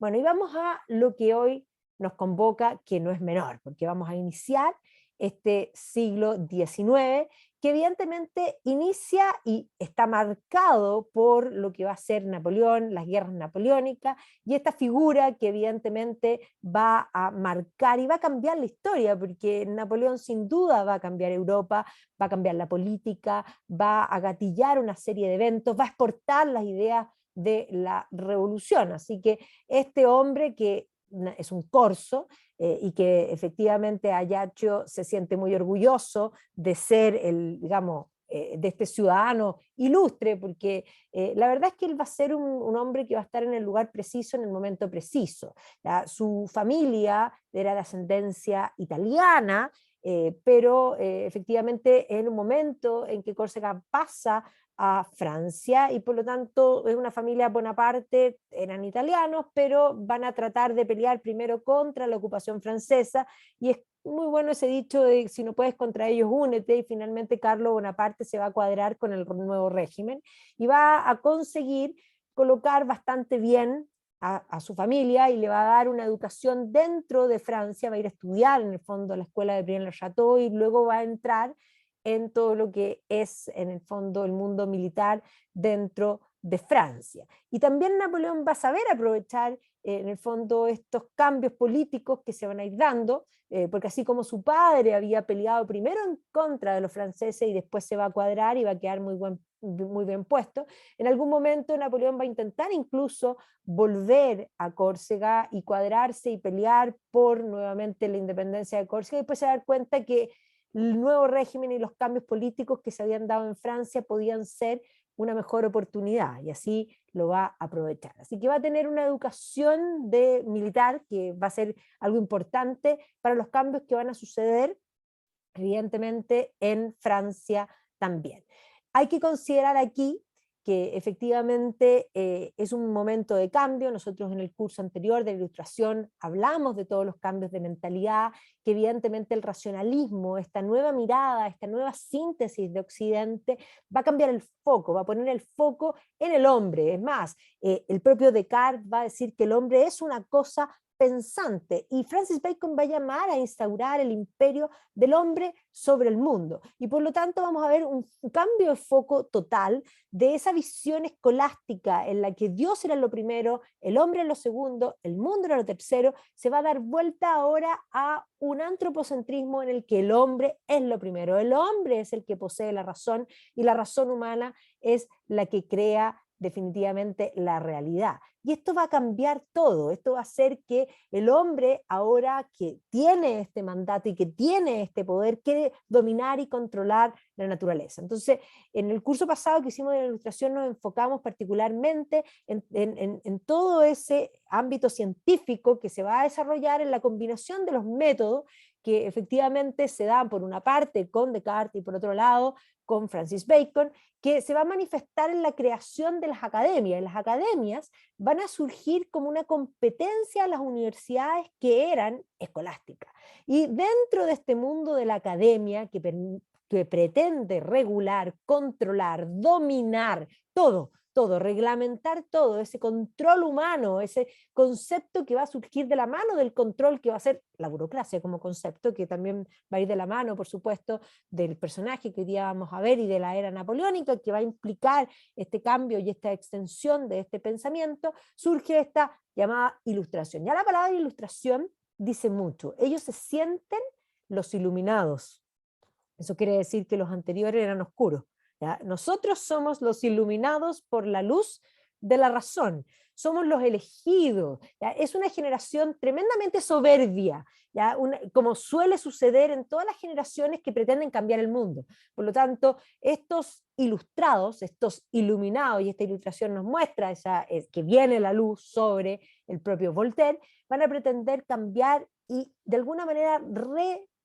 Bueno, y vamos a lo que hoy nos convoca, que no es menor, porque vamos a iniciar este siglo XIX, que evidentemente inicia y está marcado por lo que va a ser Napoleón, las guerras napoleónicas, y esta figura que evidentemente va a marcar y va a cambiar la historia, porque Napoleón sin duda va a cambiar Europa, va a cambiar la política, va a gatillar una serie de eventos, va a exportar las ideas de la revolución. Así que este hombre que es un corso, y que efectivamente Ayacho se siente muy orgulloso de ser el, digamos, de este ciudadano ilustre, porque la verdad es que él va a ser un hombre que va a estar en el lugar preciso, en el momento preciso. ¿Ya? Su familia era de ascendencia italiana, pero efectivamente es el momento en que Córcega pasa a Francia y por lo tanto es una familia Bonaparte, eran italianos, pero van a tratar de pelear primero contra la ocupación francesa y es muy bueno ese dicho de si no puedes contra ellos, únete, y finalmente Carlos Bonaparte se va a cuadrar con el nuevo régimen y va a conseguir colocar bastante bien a su familia y le va a dar una educación dentro de Francia, va a ir a estudiar en el fondo a la escuela de Brienne-le-Château y luego va a entrar en todo lo que es en el fondo el mundo militar dentro de Francia. Y también Napoleón va a saber aprovechar en el fondo estos cambios políticos que se van a ir dando, porque así como su padre había peleado primero en contra de los franceses y después se va a cuadrar y va a quedar muy bien puesto, en algún momento Napoleón va a intentar incluso volver a Córcega y cuadrarse y pelear por nuevamente la independencia de Córcega y después se va a dar cuenta que el nuevo régimen y los cambios políticos que se habían dado en Francia podían ser una mejor oportunidad y así lo va a aprovechar. Así que va a tener una educación de militar que va a ser algo importante para los cambios que van a suceder, evidentemente, en Francia también. Hay que considerar aquí que efectivamente es un momento de cambio. Nosotros en el curso anterior de la ilustración hablamos de todos los cambios de mentalidad, que evidentemente el racionalismo, esta nueva mirada, esta nueva síntesis de Occidente va a cambiar el foco, va a poner el foco en el hombre. Es más, el propio Descartes va a decir que el hombre es una cosa pensante y Francis Bacon va a llamar a instaurar el imperio del hombre sobre el mundo y por lo tanto vamos a ver un cambio de foco total de esa visión escolástica en la que Dios era lo primero, el hombre era lo segundo, el mundo era lo tercero, se va a dar vuelta ahora a un antropocentrismo en el que el hombre es lo primero, el hombre es el que posee la razón y la razón humana es la que crea definitivamente la realidad. Y esto va a cambiar todo, esto va a hacer que el hombre ahora que tiene este mandato y que tiene este poder, quiere dominar y controlar la naturaleza. Entonces, en el curso pasado que hicimos de la ilustración nos enfocamos particularmente en todo ese ámbito científico que se va a desarrollar en la combinación de los métodos que efectivamente se dan por una parte con Descartes y por otro lado con Francis Bacon, que se va a manifestar en la creación de las academias. Las academias van a surgir como una competencia a las universidades que eran escolásticas. Y dentro de este mundo de la academia que pretende regular, controlar, dominar todo, reglamentar todo, ese control humano, ese concepto que va a surgir de la mano del control que va a ser la burocracia como concepto, que también va a ir de la mano, por supuesto, del personaje que hoy día vamos a ver y de la era napoleónica, que va a implicar este cambio y esta extensión de este pensamiento, surge esta llamada ilustración. Ya la palabra ilustración dice mucho. Ellos se sienten los iluminados. Eso quiere decir que los anteriores eran oscuros. ¿Ya? Nosotros somos los iluminados por la luz de la razón, somos los elegidos. ¿Ya? Es una generación tremendamente soberbia, ¿ya? Como suele suceder en todas las generaciones que pretenden cambiar el mundo. Por lo tanto, estos ilustrados, estos iluminados, y esta ilustración nos muestra que viene la luz sobre el propio Voltaire, van a pretender cambiar y de alguna manera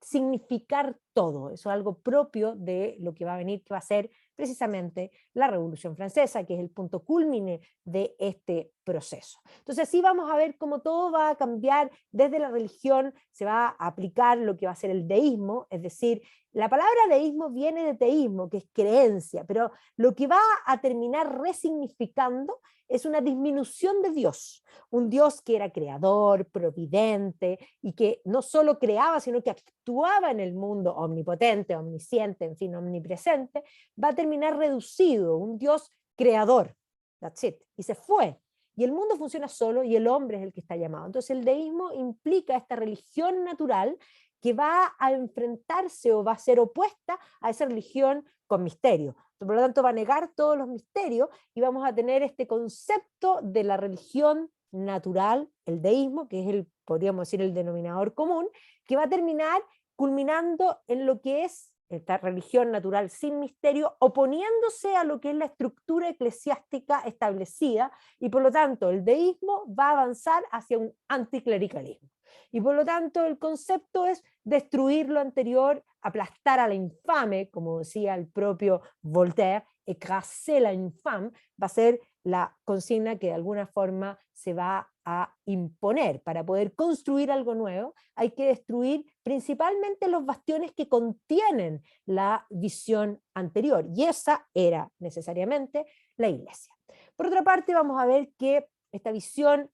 significar todo. Eso es algo propio de lo que va a venir, que va a ser precisamente la Revolución Francesa, que es el punto culmine de este proceso. Entonces sí vamos a ver cómo todo va a cambiar desde la religión, se va a aplicar lo que va a ser el deísmo, es decir, la palabra deísmo viene de teísmo, que es creencia, pero lo que va a terminar resignificando es una disminución de Dios, un Dios que era creador, providente, y que no solo creaba, sino que actuaba en el mundo omnipotente, omnisciente, en fin, omnipresente, va a terminar reducido, un Dios creador, that's it, y se fue. Y el mundo funciona solo y el hombre es el que está llamado. Entonces el deísmo implica esta religión natural que va a enfrentarse o va a ser opuesta a esa religión con misterio. Por lo tanto, va a negar todos los misterios y vamos a tener este concepto de la religión natural, el deísmo, que es el, podríamos decir, el denominador común, que va a terminar culminando en lo que es esta religión natural sin misterio, oponiéndose a lo que es la estructura eclesiástica establecida, y por lo tanto el deísmo va a avanzar hacia un anticlericalismo. Y por lo tanto el concepto es destruir lo anterior, aplastar a la infame, como decía el propio Voltaire, écraser la infame, va a ser la consigna que de alguna forma se va a imponer. Para poder construir algo nuevo hay que destruir principalmente los bastiones que contienen la visión anterior, y esa era necesariamente la Iglesia. Por otra parte, vamos a ver que esta visión,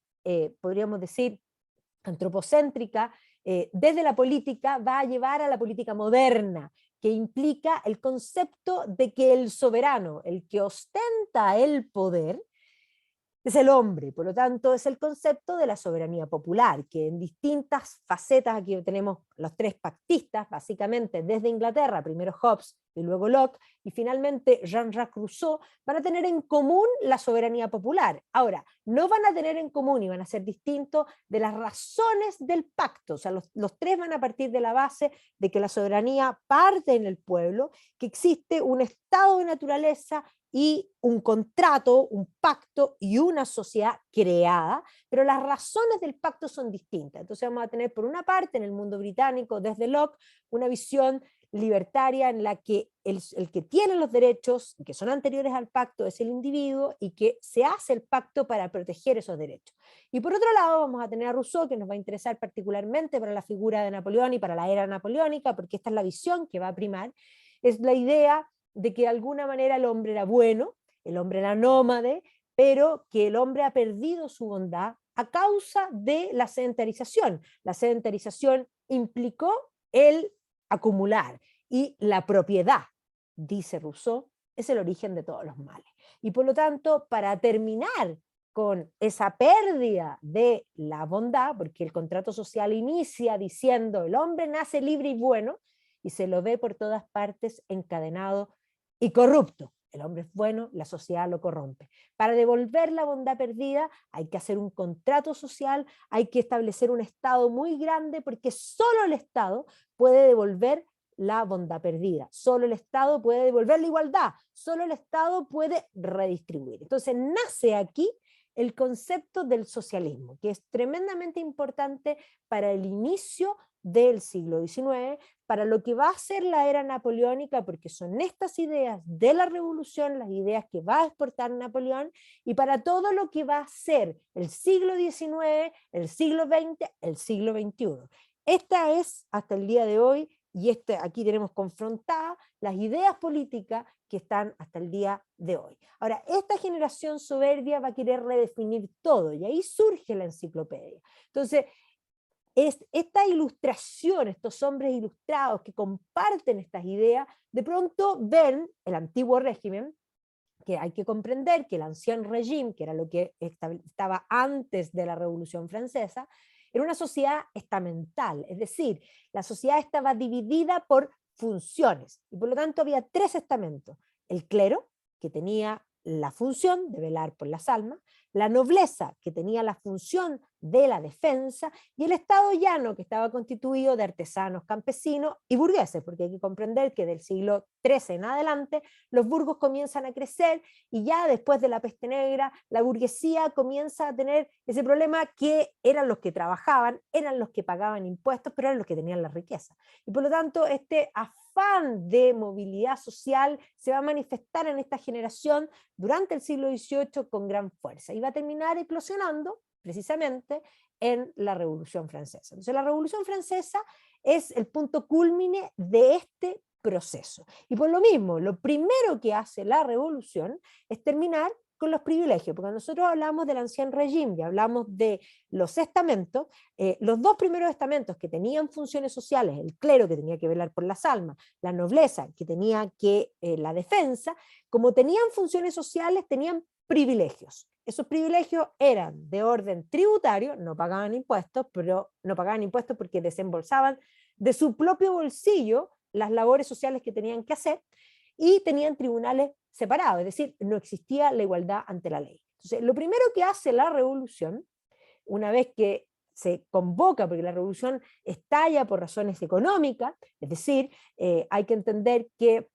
podríamos decir, antropocéntrica, desde la política va a llevar a la política moderna, que implica el concepto de que el soberano, el que ostenta el poder, es el hombre. Por lo tanto es el concepto de la soberanía popular, que en distintas facetas, aquí tenemos los tres pactistas, básicamente desde Inglaterra, primero Hobbes y luego Locke, y finalmente Jean-Jacques Rousseau, van a tener en común la soberanía popular. Ahora, no van a tener en común y van a ser distintos de las razones del pacto, o sea, los tres van a partir de la base de que la soberanía parte en el pueblo, que existe un estado de naturaleza y un contrato, un pacto y una sociedad creada, pero las razones del pacto son distintas. Entonces vamos a tener por una parte en el mundo británico, desde Locke, una visión libertaria en la que el que tiene los derechos, que son anteriores al pacto, es el individuo y que se hace el pacto para proteger esos derechos. Y por otro lado vamos a tener a Rousseau, que nos va a interesar particularmente para la figura de Napoleón y para la era napoleónica, porque esta es la visión que va a primar, es la idea de que de alguna manera el hombre era bueno, el hombre era nómade, pero que el hombre ha perdido su bondad a causa de la sedentarización. La sedentarización implicó el acumular, y la propiedad, dice Rousseau, es el origen de todos los males. Y por lo tanto, para terminar con esa pérdida de la bondad, porque el contrato social inicia diciendo el hombre nace libre y bueno, y se lo ve por todas partes encadenado y corrupto. El hombre es bueno, la sociedad lo corrompe. Para devolver la bondad perdida hay que hacer un contrato social, hay que establecer un Estado muy grande, porque solo el Estado puede devolver la bondad perdida, solo el Estado puede devolver la igualdad, solo el Estado puede redistribuir. Entonces nace aquí el concepto del socialismo, que es tremendamente importante para el inicio del siglo XIX, para lo que va a ser la era napoleónica, porque son estas ideas de la revolución las ideas que va a exportar Napoleón, y para todo lo que va a ser el siglo XIX, el siglo XX, el siglo XXI. Esta es, hasta el día de hoy, y aquí tenemos confrontadas las ideas políticas que están hasta el día de hoy. Ahora, esta generación soberbia va a querer redefinir todo, y ahí surge la enciclopedia. Entonces, esta ilustración, estos hombres ilustrados que comparten estas ideas, de pronto ven el antiguo régimen, que hay que comprender que el ancien régime, que era lo que estaba antes de la Revolución Francesa, era una sociedad estamental, es decir, la sociedad estaba dividida por funciones, y por lo tanto había tres estamentos: el clero, que tenía la función de velar por las almas; la nobleza, que tenía la función de la defensa, y el Estado llano, que estaba constituido de artesanos, campesinos y burgueses, porque hay que comprender que del siglo XIII en adelante los burgos comienzan a crecer, y ya después de la peste negra la burguesía comienza a tener ese problema, que eran los que trabajaban, eran los que pagaban impuestos, pero eran los que tenían la riqueza. Y por lo tanto este afán de movilidad social se va a manifestar en esta generación durante el siglo XVIII con gran fuerza, y va a terminar eclosionando precisamente en la Revolución Francesa. Entonces la Revolución Francesa es el punto cúlmine de este proceso. Y por lo mismo, lo primero que hace la Revolución es terminar con los privilegios, porque cuando nosotros hablamos del Ancien Régime y hablamos de los estamentos, los dos primeros estamentos que tenían funciones sociales, el clero que tenía que velar por las almas, la nobleza que tenía que la defensa, como tenían funciones sociales, tenían privilegios. Esos privilegios eran de orden tributario, no pagaban impuestos, pero no pagaban impuestos porque desembolsaban de su propio bolsillo las labores sociales que tenían que hacer, y tenían tribunales separados, es decir, no existía la igualdad ante la ley. Entonces, lo primero que hace la revolución, una vez que se convoca, porque la revolución estalla por razones económicas, es decir, hay que entender que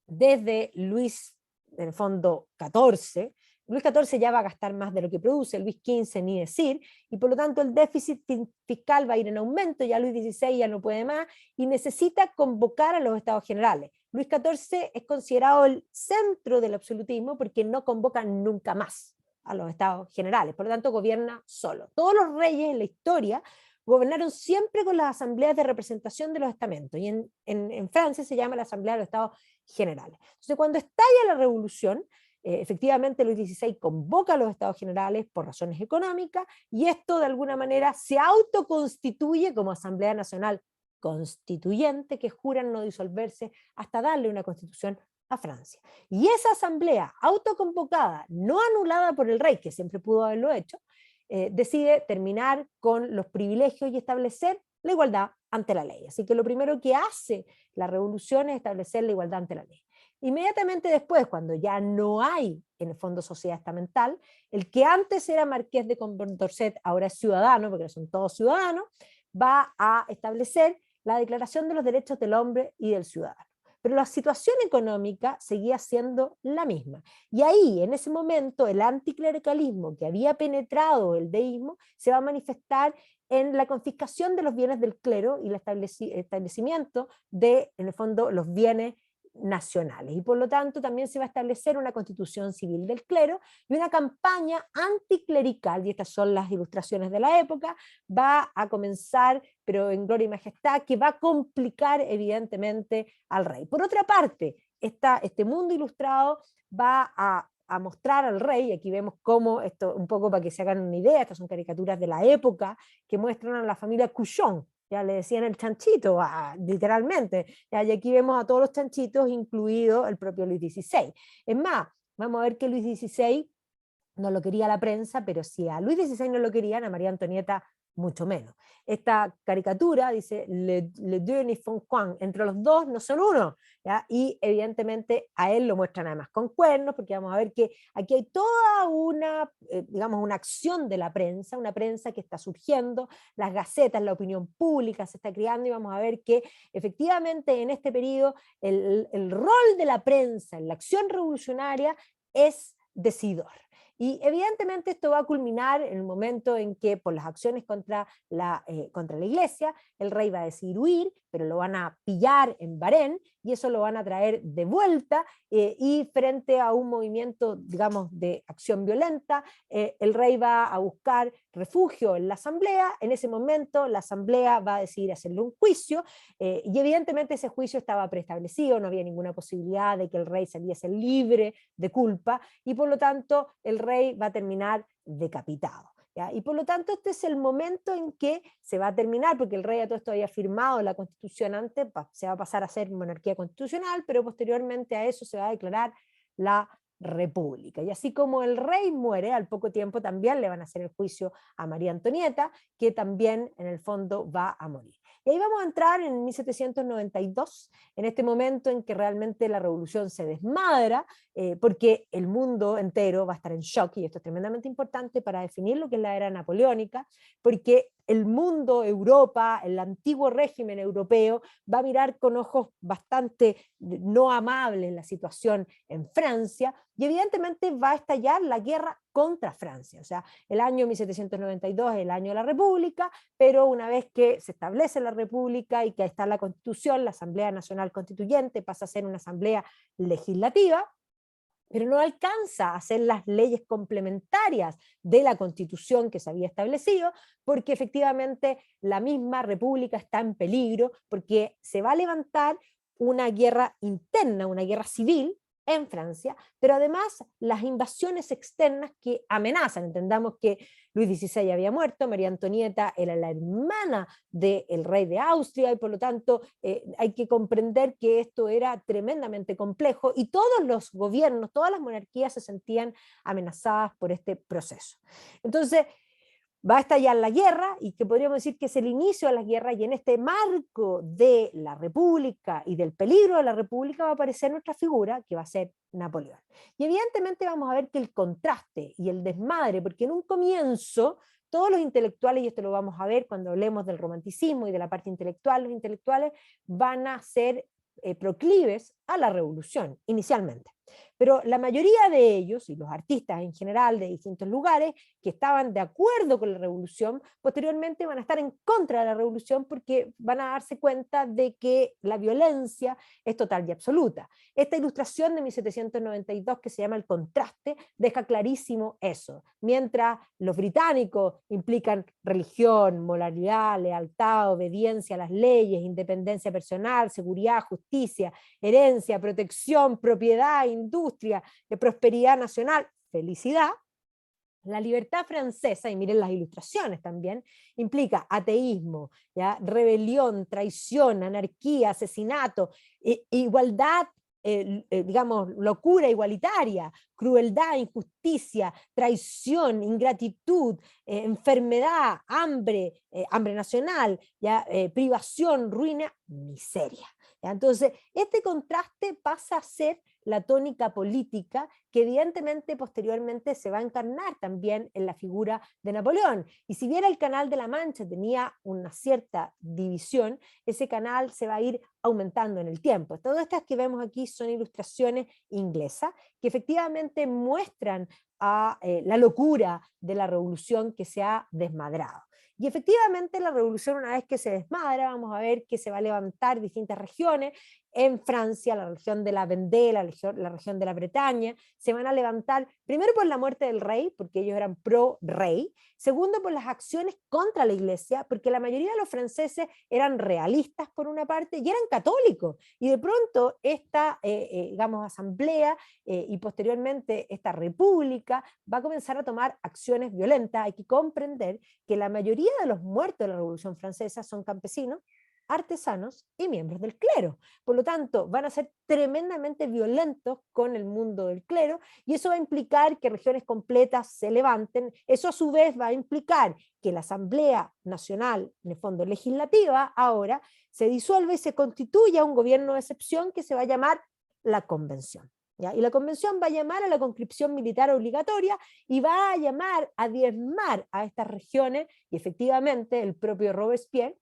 desde Luis, en el fondo, XIV, Luis XIV ya va a gastar más de lo que produce, Luis XV ni decir, y por lo tanto el déficit fiscal va a ir en aumento, ya Luis XVI ya no puede más, y necesita convocar a los estados generales. Luis XIV es considerado el centro del absolutismo porque no convoca nunca más a los estados generales, por lo tanto gobierna solo. Todos los reyes en la historia gobernaron siempre con las asambleas de representación de los estamentos, y en Francia se llama la asamblea de los estados generales. Entonces cuando estalla la revolución, efectivamente Luis XVI convoca a los estados generales por razones económicas, y esto de alguna manera se autoconstituye como Asamblea Nacional Constituyente, que juran no disolverse hasta darle una constitución a Francia. Y esa asamblea autoconvocada, no anulada por el rey, que siempre pudo haberlo hecho, decide terminar con los privilegios y establecer la igualdad ante la ley. Así que lo primero que hace la revolución es establecer la igualdad ante la ley. Inmediatamente después, cuando ya no hay en el fondo sociedad estamental, el que antes era marqués de Condorcet ahora es ciudadano, porque son todos ciudadanos, va a establecer la Declaración de los Derechos del Hombre y del Ciudadano. Pero la situación económica seguía siendo la misma. Y ahí, en ese momento, el anticlericalismo que había penetrado el deísmo se va a manifestar en la confiscación de los bienes del clero y el establecimiento de, en el fondo, los bienes nacionales, y por lo tanto también se va a establecer una constitución civil del clero y una campaña anticlerical, y estas son las ilustraciones de la época, va a comenzar, pero en gloria y majestad, que va a complicar evidentemente al rey. Por otra parte, este mundo ilustrado va a mostrar al rey, y aquí vemos cómo, esto un poco para que se hagan una idea, estas son caricaturas de la época que muestran a la familia Couchon, ya le decían el chanchito, literalmente, ya, y aquí vemos a todos los chanchitos, incluido el propio Luis XVI. Es más, vamos a ver que Luis XVI no lo quería la prensa, pero si a Luis XVI no lo querían, a María Antonieta mucho menos. Esta caricatura dice, le deux ne font qu'un, entre los dos no son uno, ¿ya? Y evidentemente a él lo muestran además con cuernos, porque vamos a ver que aquí hay toda una, digamos, una acción de la prensa, una prensa que está surgiendo, las gacetas, la opinión pública se está creando, y vamos a ver que efectivamente en este periodo el rol de la prensa en la acción revolucionaria es decidor. Y evidentemente esto va a culminar en el momento en que, por las acciones contra la iglesia, el rey va a decidir huir, pero lo van a pillar en Varennes, y eso lo van a traer de vuelta, y frente a un movimiento, digamos, de acción violenta, el rey va a buscar refugio en la asamblea. En ese momento la asamblea va a decidir hacerle un juicio, y evidentemente ese juicio estaba preestablecido, no había ninguna posibilidad de que el rey saliese libre de culpa, y por lo tanto el rey va a terminar decapitado. ¿Ya? Y por lo tanto este es el momento en que se va a terminar, porque el rey a todo esto había firmado la constitución antes, se va a pasar a ser monarquía constitucional, pero posteriormente a eso se va a declarar la república. Y así como el rey muere, al poco tiempo también le van a hacer el juicio a María Antonieta, que también en el fondo va a morir. Y ahí vamos a entrar en 1792, en este momento en que realmente la revolución se desmadra, porque el mundo entero va a estar en shock, y esto es tremendamente importante para definir lo que es la era napoleónica, porque el mundo, Europa, el antiguo régimen europeo, va a mirar con ojos bastante no amables la situación en Francia, y evidentemente va a estallar la guerra contra Francia. O sea, el año 1792 es el año de la República, pero una vez que se establece la República y que está la Constitución, la Asamblea Nacional Constituyente pasa a ser una asamblea legislativa, pero no alcanza a hacer las leyes complementarias de la Constitución que se había establecido, porque efectivamente la misma República está en peligro, porque se va a levantar una guerra interna, una guerra civil en Francia, pero además las invasiones externas que amenazan. Entendamos que Luis XVI había muerto, María Antonieta era la hermana del rey de Austria, y por lo tanto hay que comprender que esto era tremendamente complejo, y todos los gobiernos, todas las monarquías se sentían amenazadas por este proceso. Entonces, va a estallar la guerra, y que podríamos decir que es el inicio de la guerra, y en este marco de la República y del peligro de la República va a aparecer nuestra figura, que va a ser Napoleón. Y evidentemente vamos a ver que el contraste y el desmadre, porque en un comienzo todos los intelectuales, y esto lo vamos a ver cuando hablemos del romanticismo y de la parte intelectual, los intelectuales van a ser proclives a la revolución inicialmente. Pero la mayoría de ellos, y los artistas en general de distintos lugares, que estaban de acuerdo con la revolución, posteriormente van a estar en contra de la revolución, porque van a darse cuenta de que la violencia es total y absoluta. Esta ilustración de 1792, que se llama El contraste, deja clarísimo eso. Mientras los británicos implican religión, moralidad, lealtad, obediencia a las leyes, independencia personal, seguridad, justicia, herencia, protección, propiedad, industria, prosperidad nacional, felicidad, la libertad francesa, y miren las ilustraciones también, implica ateísmo, ¿ya? Rebelión, traición, anarquía, asesinato, igualdad, digamos, locura igualitaria, crueldad, injusticia, traición, ingratitud, enfermedad, hambre, hambre nacional, ¿ya? Privación, ruina, miseria. ¿Ya? Entonces, este contraste pasa a ser la tónica política, que evidentemente posteriormente se va a encarnar también en la figura de Napoleón. Y si bien el Canal de la Mancha tenía una cierta división, ese canal se va a ir aumentando en el tiempo. Todas estas que vemos aquí son ilustraciones inglesas que efectivamente muestran a la locura de la revolución que se ha desmadrado. Y efectivamente la revolución, una vez que se desmadra, vamos a ver que se va a levantar distintas regiones. En Francia, la región de la Vendée, la región de la Bretaña, se van a levantar primero por la muerte del rey, porque ellos eran pro-rey, segundo por las acciones contra la iglesia, porque la mayoría de los franceses eran realistas por una parte y eran católicos, y de pronto esta, digamos, asamblea y posteriormente esta república va a comenzar a tomar acciones violentas. Hay que comprender que la mayoría de los muertos de la Revolución Francesa son campesinos, artesanos y miembros del clero. Por lo tanto, van a ser tremendamente violentos con el mundo del clero, y eso va a implicar que regiones completas se levanten. Eso a su vez va a implicar que la Asamblea Nacional, en el fondo legislativa, ahora se disuelve y se constituya un gobierno de excepción que se va a llamar la Convención. ¿Ya? Y la Convención va a llamar a la conscripción militar obligatoria, y va a llamar a diezmar a estas regiones, y efectivamente el propio Robespierre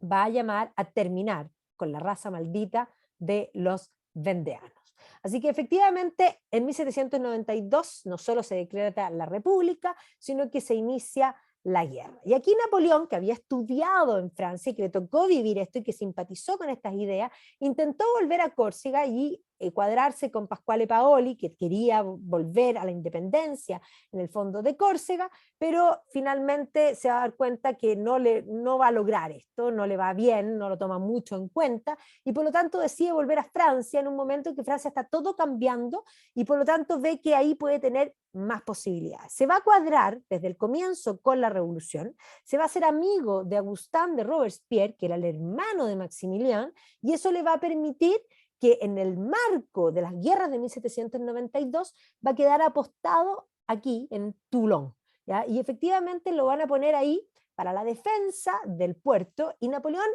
va a llamar a terminar con la raza maldita de los vendeanos. Así que efectivamente en 1792 no solo se declara la República, sino que se inicia la guerra. Y aquí Napoleón, que había estudiado en Francia y que le tocó vivir esto y que simpatizó con estas ideas, intentó volver a Córcega y cuadrarse con Pasquale Paoli, que quería volver a la independencia en el fondo de Córcega, pero finalmente se va a dar cuenta que no va a lograr esto, no le va bien, no lo toma mucho en cuenta, y por lo tanto decide volver a Francia en un momento en que Francia está todo cambiando, y por lo tanto ve que ahí puede tener más posibilidades. Se va a cuadrar desde el comienzo con la revolución, se va a hacer amigo de Augustin de Robespierre, que era el hermano de Maximilien, y eso le va a permitir que en el marco de las guerras de 1792 va a quedar apostado aquí en Toulon, ¿ya? Y efectivamente lo van a poner ahí para la defensa del puerto, y Napoleón,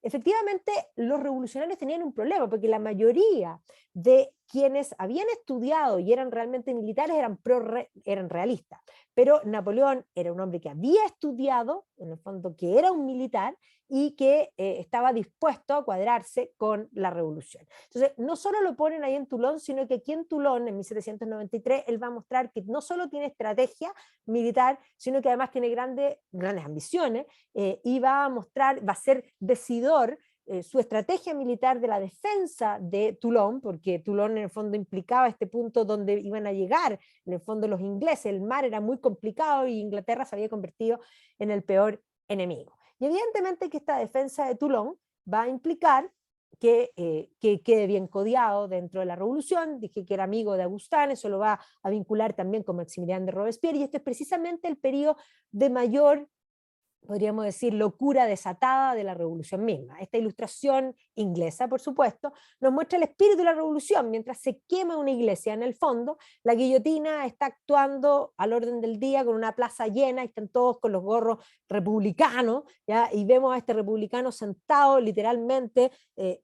efectivamente, los revolucionarios tenían un problema, porque la mayoría de quienes habían estudiado y eran realmente militares eran realistas, pero Napoleón era un hombre que había estudiado, en el fondo que era un militar, y que estaba dispuesto a cuadrarse con la revolución. Entonces, no solo lo ponen ahí en Toulon, sino que aquí en Toulon, en 1793, él va a mostrar que no solo tiene estrategia militar, sino que además tiene grandes ambiciones, y va a mostrar, va a ser decidor su estrategia militar de la defensa de Toulon, porque Toulon en el fondo implicaba este punto donde iban a llegar, en el fondo, los ingleses. El mar era muy complicado y Inglaterra se había convertido en el peor enemigo. Y evidentemente que esta defensa de Toulon va a implicar que quede bien codiado dentro de la revolución. Dije que era amigo de Augustin, eso lo va a vincular también con Maximilien de Robespierre, y esto es precisamente el periodo de mayor, podríamos decir, locura desatada de la revolución misma. Esta ilustración inglesa, por supuesto, nos muestra el espíritu de la revolución. Mientras se quema una iglesia, en el fondo, la guillotina está actuando al orden del día con una plaza llena, y están todos con los gorros republicanos, ¿ya? Y vemos a este republicano sentado literalmente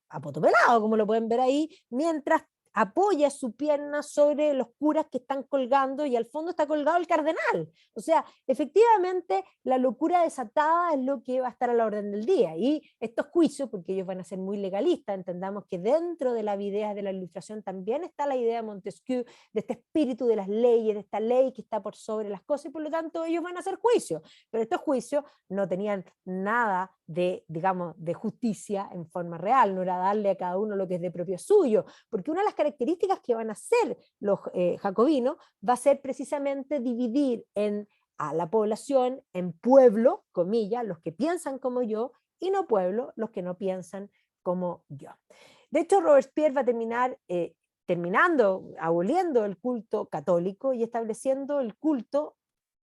apotopelado, como lo pueden ver ahí, mientras apoya su pierna sobre los curas que están colgando, y al fondo está colgado el cardenal. O sea, efectivamente, la locura desatada es lo que va a estar a la orden del día. Y estos juicios, porque ellos van a ser muy legalistas, entendamos que dentro de las ideas de la Ilustración también está la idea de Montesquieu, de este espíritu de las leyes, de esta ley que está por sobre las cosas, y por lo tanto ellos van a hacer juicios. Pero estos juicios no tenían nada de, digamos, de justicia en forma real, no era darle a cada uno lo que es de propio suyo, porque una de las características que van a hacer los jacobinos va a ser precisamente dividir a la población en pueblo, comillas, los que piensan como yo, y no pueblo, los que no piensan como yo. De hecho, Robespierre va a terminar aboliendo el culto católico y estableciendo el culto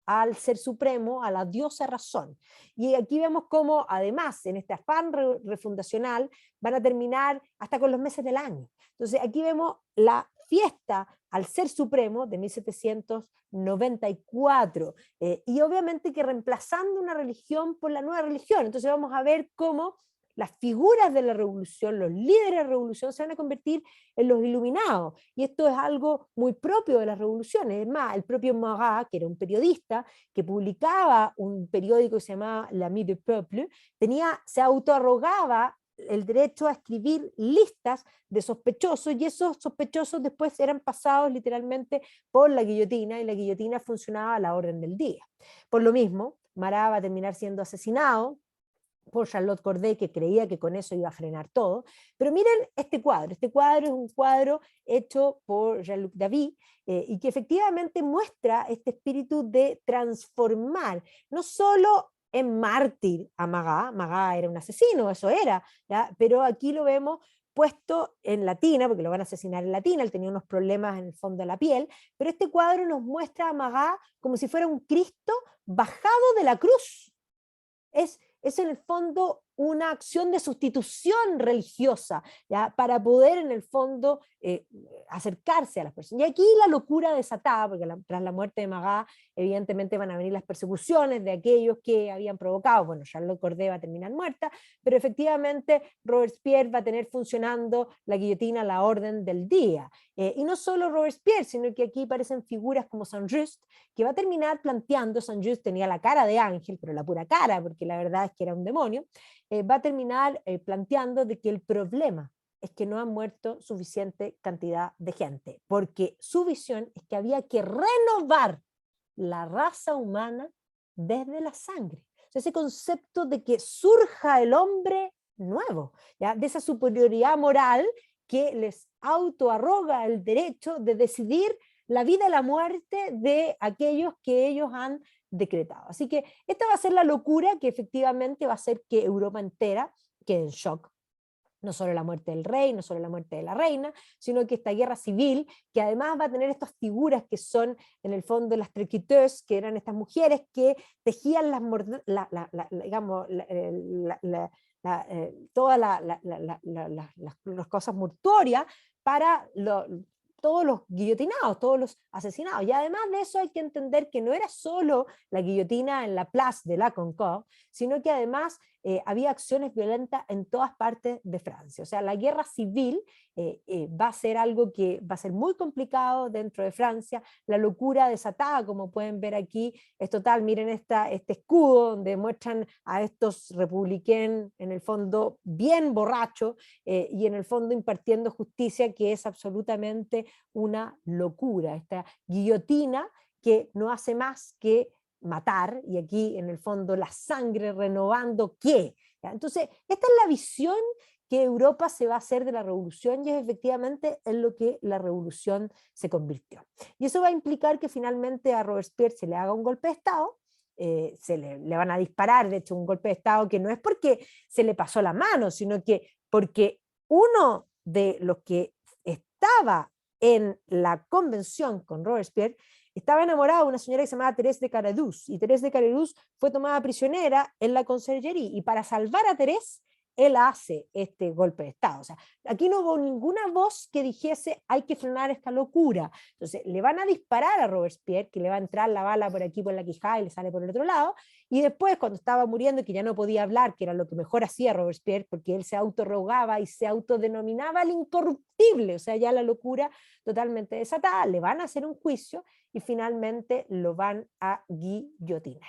al ser supremo, a la diosa razón. Y aquí vemos cómo, además, en este afán refundacional, van a terminar hasta con los meses del año. Entonces, aquí vemos la fiesta al ser supremo de 1794, y obviamente que reemplazando una religión por la nueva religión. Entonces vamos a ver cómo las figuras de la revolución, los líderes de la revolución, se van a convertir en los iluminados. Y esto es algo muy propio de las revoluciones. Es más, el propio Marat, que era un periodista que publicaba un periódico que se llamaba L'Ami du Peuple, se autoarrogaba el derecho a escribir listas de sospechosos, y esos sospechosos después eran pasados literalmente por la guillotina, y la guillotina funcionaba a la orden del día. Por lo mismo, Marat va a terminar siendo asesinado por Charlotte Corday, que creía que con eso iba a frenar todo. Pero miren este cuadro es un cuadro hecho por Jean-Luc David, y que efectivamente muestra este espíritu de transformar, no solo en mártir a Magat era un asesino, eso era, ¿ya? Pero aquí lo vemos puesto en latina, porque lo van a asesinar en latina, él tenía unos problemas en el fondo de la piel, pero este cuadro nos muestra a Magat como si fuera un Cristo bajado de la cruz. Es en el fondo una acción de sustitución religiosa, ¿ya? Para poder en el fondo acercarse a las personas. Y aquí la locura desatada, porque tras la muerte de Magat, evidentemente van a venir las persecuciones de aquellos que habían provocado. Bueno, Charlotte Corday va a terminar muerta, pero efectivamente Robespierre va a tener funcionando la guillotina a la orden del día. Y no solo Robespierre, sino que aquí aparecen figuras como Saint-Just, que va a terminar planteando. Saint-Just tenía la cara de ángel, pero la pura cara, porque la verdad es que era un demonio. Va a terminar planteando de que el problema es que no ha muerto suficiente cantidad de gente, porque su visión es que había que renovar la raza humana desde la sangre. O sea, ese concepto de que surja el hombre nuevo, ¿ya? De esa superioridad moral que les autoarroga el derecho de decidir la vida y la muerte de aquellos que ellos han decretado. Así que esta va a ser la locura que efectivamente va a hacer que Europa entera quede en shock. no solo la muerte del rey, no solo la muerte de la reina, sino que esta guerra civil, que además va a tener estas figuras que son en el fondo las triquiteuses, que eran estas mujeres que tejían digamos, todas las cosas mortuorias para todos los guillotinados, todos los asesinados. Y además de eso hay que entender que no era solo la guillotina en la Place de la Concorde, sino que además había acciones violentas en todas partes de Francia. O sea, la guerra civil va a ser algo que va a ser muy complicado dentro de Francia. La locura desatada, como pueden ver aquí, es total. Miren este escudo donde muestran a estos republicanos en el fondo bien borrachos y en el fondo impartiendo justicia, que es absolutamente una locura. Esta guillotina que no hace más que matar, y aquí en el fondo la sangre renovando qué. ¿Ya? Entonces, esta es la visión que Europa se va a hacer de la revolución y es efectivamente en lo que la revolución se convirtió. Y eso va a implicar que finalmente a Robespierre se le haga un golpe de Estado, le van a disparar, de hecho un golpe de Estado que no es porque se le pasó la mano, sino que porque uno de los que estaba en la convención con Robespierre estaba enamorado de una señora que se llamaba Thérèse de Caradus, y Thérèse de Caradus fue tomada prisionera en la Conserjería, y para salvar a Thérèse, él hace este golpe de Estado. O sea, aquí no hubo ninguna voz que dijese hay que frenar esta locura. Entonces, le van a disparar a Robespierre, que le va a entrar la bala por aquí por la quijada y le sale por el otro lado, y después, cuando estaba muriendo, que ya no podía hablar, que era lo que mejor hacía Robespierre, porque él se autorrogaba y se autodenominaba el incorruptible, o sea, ya la locura totalmente desatada, le van a hacer un juicio y finalmente lo van a guillotinar.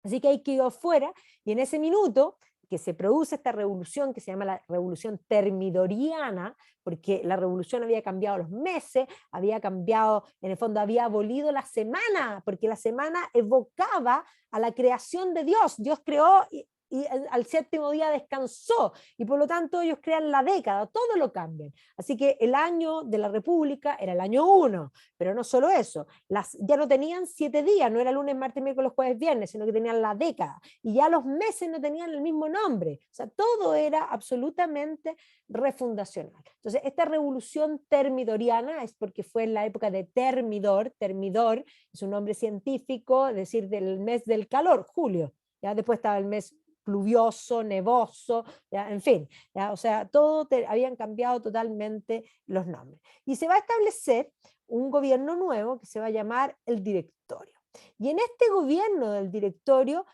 Así que ahí quedó fuera, y en ese minuto que se produce esta revolución que se llama la revolución termidoriana, porque la revolución había cambiado los meses, había cambiado, en el fondo había abolido la semana, porque la semana evocaba a la creación de Dios. Dios creó y al séptimo día descansó, y por lo tanto ellos crean la década, todo lo cambian. Así que el año de la República era el año 1, pero no solo eso, ya no tenían 7 días, no era lunes, martes, miércoles, jueves, viernes, sino que tenían la década, y ya los meses no tenían el mismo nombre, o sea, todo era absolutamente refundacional. Entonces, esta revolución termidoriana es porque fue en la época de Termidor es un nombre científico, es decir, del mes del calor, julio, ya después estaba el mes pluvioso, nevoso, ¿ya? En fin, ¿ya? O sea, habían cambiado totalmente los nombres. Y se va a establecer un gobierno nuevo que se va a llamar el Directorio. Y en este gobierno del Directorio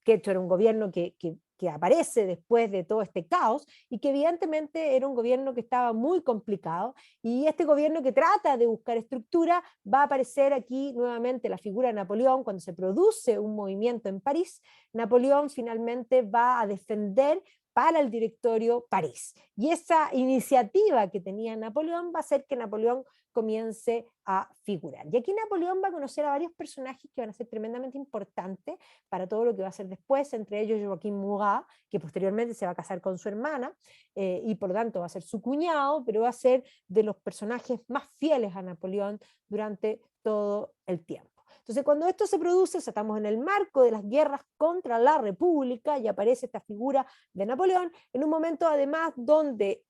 que esto era un gobierno que aparece después de todo este caos y que evidentemente era un gobierno que estaba muy complicado, y este gobierno que trata de buscar estructura, va a aparecer aquí nuevamente la figura de Napoleón. Cuando se produce un movimiento en París, Napoleón finalmente va a defender para el Directorio París. Y esa iniciativa que tenía Napoleón va a hacer que Napoleón comience a figurar. Y aquí Napoleón va a conocer a varios personajes que van a ser tremendamente importantes para todo lo que va a hacer después, entre ellos Joaquín Murat, que posteriormente se va a casar con su hermana, y por lo tanto va a ser su cuñado, pero va a ser de los personajes más fieles a Napoleón durante todo el tiempo. Entonces, cuando esto se produce, o sea, estamos en el marco de las guerras contra la República y aparece esta figura de Napoleón, en un momento además donde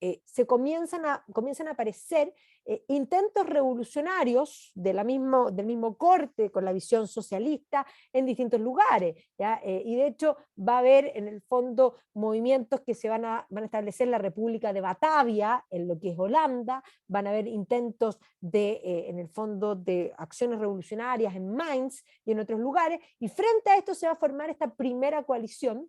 comienzan a aparecer intentos revolucionarios del mismo corte, con la visión socialista en distintos lugares, ¿ya? Y de hecho va a haber en el fondo movimientos que van a establecer la República de Batavia, en lo que es Holanda, van a haber intentos en el fondo de acciones revolucionarias en Mainz y en otros lugares, y frente a esto se va a formar esta primera coalición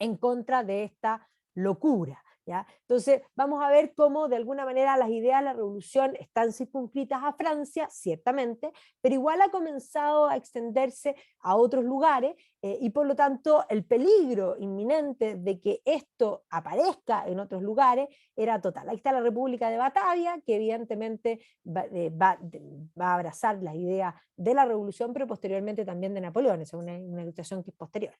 en contra de esta locura. ¿Ya? Entonces vamos a ver cómo de alguna manera las ideas de la revolución están circunscritas a Francia, ciertamente, pero igual ha comenzado a extenderse a otros lugares, y por lo tanto el peligro inminente de que esto aparezca en otros lugares era total. Ahí está la República de Batavia, que evidentemente va a abrazar las ideas de la revolución, pero posteriormente también de Napoleón, es una ilustración que es posterior.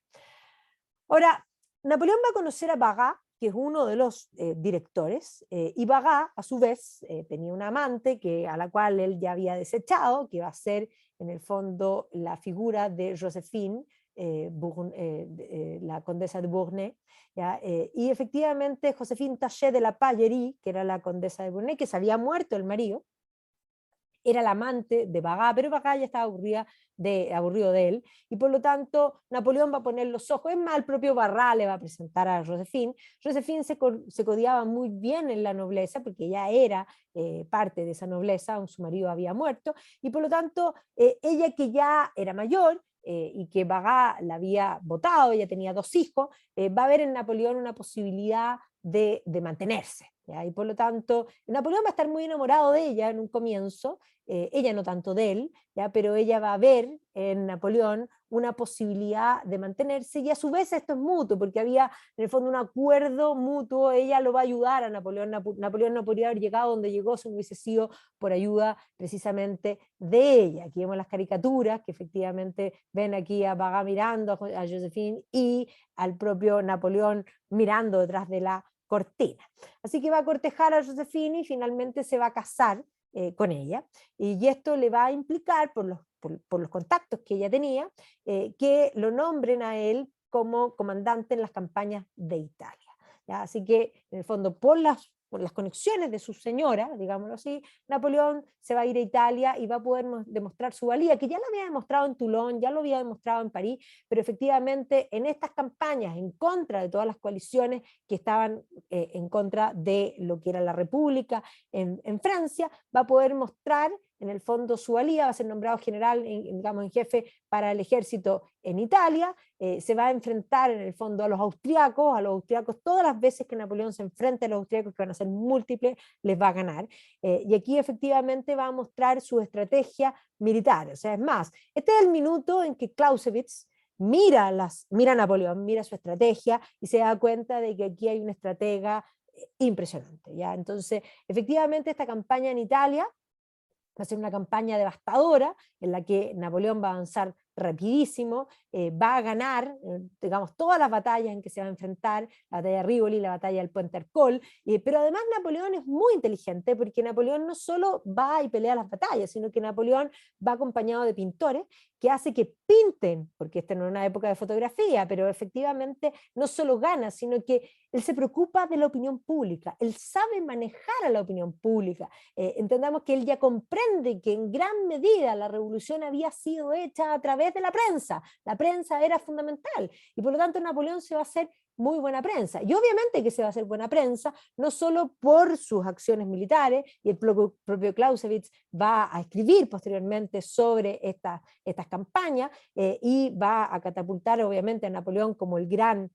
Ahora, Napoleón va a conocer a Barras, que es uno de los directores, y Barras, a su vez, tenía una amante a la cual él ya había desechado, que va a ser en el fondo la figura de Josephine, la condesa de Bournay, ¿ya? Y efectivamente Josephine Taché de la Pallerie, que era la condesa de Bournay, que se había muerto el marido, era la amante de Bagá, pero Bagá ya estaba aburrido de él, y por lo tanto Napoleón va a poner los ojos, es más, el propio Barras le va a presentar a Josephine. Josephine se codiaba muy bien en la nobleza, porque ella era parte de esa nobleza, su marido había muerto, y por lo tanto ella, que ya era mayor, y que Bagá la había votado, ella tenía 2 hijos, va a ver en Napoleón una posibilidad de mantenerse, ¿ya? Y por lo tanto Napoleón va a estar muy enamorado de ella en un comienzo, ella no tanto de él, ¿ya? Pero ella va a ver en Napoleón una posibilidad de mantenerse, y a su vez esto es mutuo, porque había en el fondo un acuerdo mutuo, ella lo va a ayudar a Napoleón, Napoleón no podría haber llegado donde llegó si no hubiese sido por ayuda precisamente de ella. Aquí vemos las caricaturas, que efectivamente ven aquí a Bagá mirando a Josephine y al propio Napoleón mirando detrás de la cortina. Así que va a cortejar a Josephine y finalmente se va a casar con ella, y esto le va a implicar, por los contactos que ella tenía, que lo nombren a él como comandante en las campañas de Italia, ¿ya? Así que en el fondo por las conexiones de su señora, digámoslo así, Napoleón se va a ir a Italia y va a poder demostrar su valía, que ya lo había demostrado en Toulon, ya lo había demostrado en París, pero efectivamente en estas campañas en contra de todas las coaliciones que estaban en contra de lo que era la República en Francia, va a poder mostrar en el fondo su valía, va a ser nombrado general, digamos, en jefe para el ejército en Italia, se va a enfrentar en el fondo a los austriacos todas las veces que Napoleón se enfrente a los austriacos, que van a ser múltiples, les va a ganar, y aquí efectivamente va a mostrar su estrategia militar. O sea, es más, este es el minuto en que Clausewitz mira a Napoleón, mira su estrategia y se da cuenta de que aquí hay una estratega impresionante, ¿ya? Entonces, efectivamente, esta campaña en Italia va a ser una campaña devastadora en la que Napoleón va a avanzar rapidísimo, va a ganar, digamos, todas las batallas en que se va a enfrentar, la batalla de Rivoli, la batalla del Puente Arcole, pero además Napoleón es muy inteligente, porque Napoleón no solo va y pelea las batallas, sino que Napoleón va acompañado de pintores que hace que pinten, porque esta no es una época de fotografía, pero efectivamente no solo gana, sino que él se preocupa de la opinión pública, él sabe manejar a la opinión pública. Entendamos que él ya comprende que en gran medida la revolución había sido hecha a través de la prensa era fundamental, y por lo tanto Napoleón se va a hacer muy buena prensa, y obviamente que se va a hacer buena prensa, no solo por sus acciones militares, y el propio Clausewitz va a escribir posteriormente sobre estas campañas, y va a catapultar obviamente a Napoleón como el gran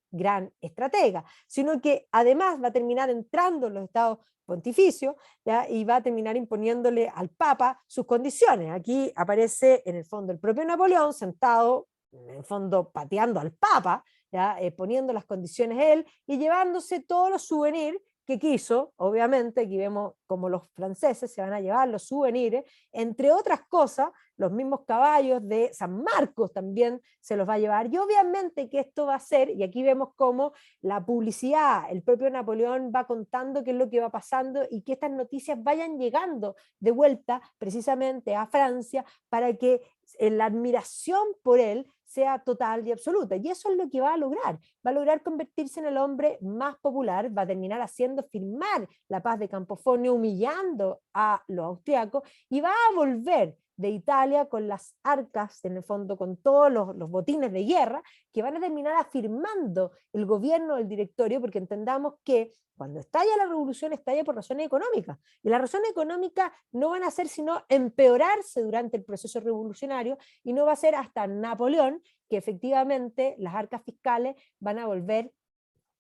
estratega, sino que además va a terminar entrando en los estados pontificios, ¿ya? Y va a terminar imponiéndole al Papa sus condiciones. Aquí aparece en el fondo el propio Napoleón sentado, en el fondo pateando al Papa, ¿ya? Poniendo las condiciones él y llevándose todos los souvenirs que quiso. Obviamente aquí vemos como los franceses se van a llevar los souvenirs, entre otras cosas, los mismos caballos de San Marcos también se los va a llevar, y obviamente que esto va a ser, y aquí vemos cómo la publicidad, el propio Napoleón va contando qué es lo que va pasando, y que estas noticias vayan llegando de vuelta precisamente a Francia, para que la admiración por él sea total y absoluta, y eso es lo que va a lograr convertirse en el hombre más popular, va a terminar haciendo firmar la paz de Campofonio, humillando a los austriacos, y va a volver de Italia con las arcas, en el fondo con todos los botines de guerra, que van a terminar afirmando el gobierno del directorio, porque entendamos que cuando estalla la revolución, estalla por razones económicas, y las razones económicas no van a ser sino empeorarse durante el proceso revolucionario, y no va a ser hasta Napoleón que efectivamente las arcas fiscales van a volver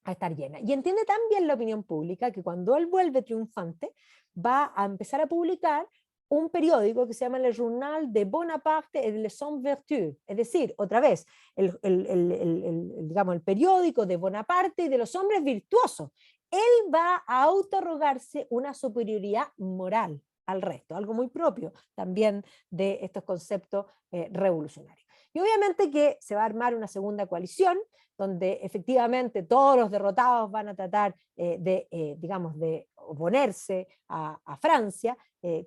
a estar llenas. Y entiende también la opinión pública que cuando él vuelve triunfante, va a empezar a publicar un periódico que se llama Le Journal de Bonaparte et de son vertu, es decir, otra vez, digamos, el periódico de Bonaparte y de los hombres virtuosos. Él va a autorrogarse una superioridad moral al resto, algo muy propio también de estos conceptos revolucionarios. Y obviamente que se va a armar una segunda coalición, donde efectivamente todos los derrotados van a tratar digamos, de oponerse a Francia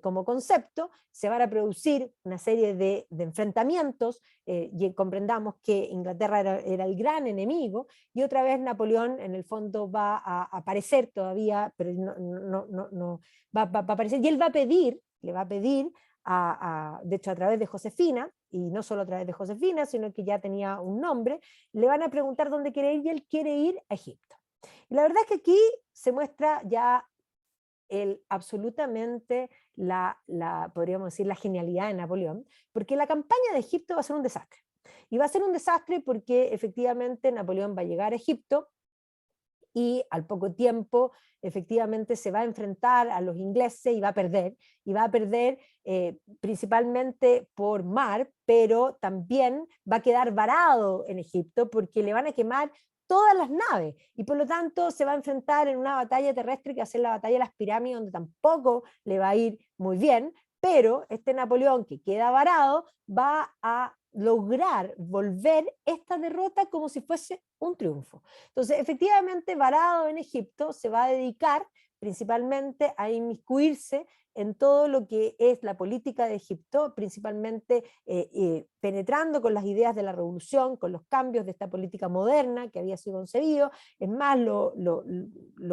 como concepto. Se van a producir una serie de enfrentamientos, y comprendamos que Inglaterra era el gran enemigo, y otra vez Napoleón en el fondo va a aparecer todavía, pero no va a aparecer, y él le va a pedir de hecho a través de Josefina, y no solo a través de Josefina, sino que ya tenía un nombre, le van a preguntar dónde quiere ir, y él quiere ir a Egipto. Y la verdad es que aquí se muestra ya absolutamente podríamos decir, la genialidad de Napoleón, porque la campaña de Egipto va a ser un desastre. Y va a ser un desastre porque efectivamente Napoleón va a llegar a Egipto, y al poco tiempo efectivamente se va a enfrentar a los ingleses y va a perder principalmente por mar, pero también va a quedar varado en Egipto porque le van a quemar todas las naves, y por lo tanto se va a enfrentar en una batalla terrestre que va a ser la batalla de las pirámides, donde tampoco le va a ir muy bien, pero este Napoleón que queda varado va a lograr volver esta derrota como si fuese un triunfo. Entonces, efectivamente, varado en Egipto, se va a dedicar principalmente a inmiscuirse en todo lo que es la política de Egipto, principalmente penetrando con las ideas de la revolución, con los cambios de esta política moderna que había sido concebido. Es más, lo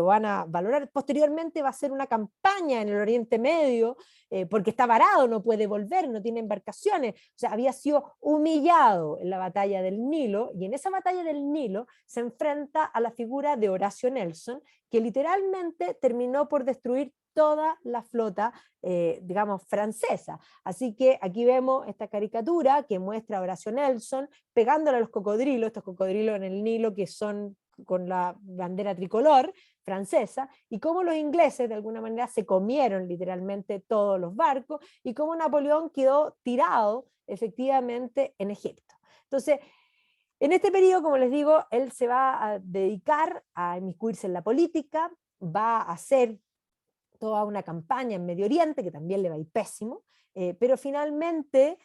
van a valorar. Posteriormente va a ser una campaña en el Oriente Medio, porque está varado, no puede volver, no tiene embarcaciones, o sea, había sido humillado en la batalla del Nilo, y en esa batalla del Nilo se enfrenta a la figura de Horacio Nelson, que literalmente terminó por destruir toda la flota, digamos, francesa. Así que aquí vemos esta caricatura que muestra a Horacio Nelson pegándole a los cocodrilos, estos cocodrilos en el Nilo que son con la bandera tricolor francesa, y cómo los ingleses de alguna manera se comieron literalmente todos los barcos, y cómo Napoleón quedó tirado efectivamente en Egipto. Entonces, en este periodo, como les digo, él se va a dedicar a inmiscuirse en la política, va a hacer toda una campaña en Medio Oriente, que también le va a ir pésimo, pero finalmente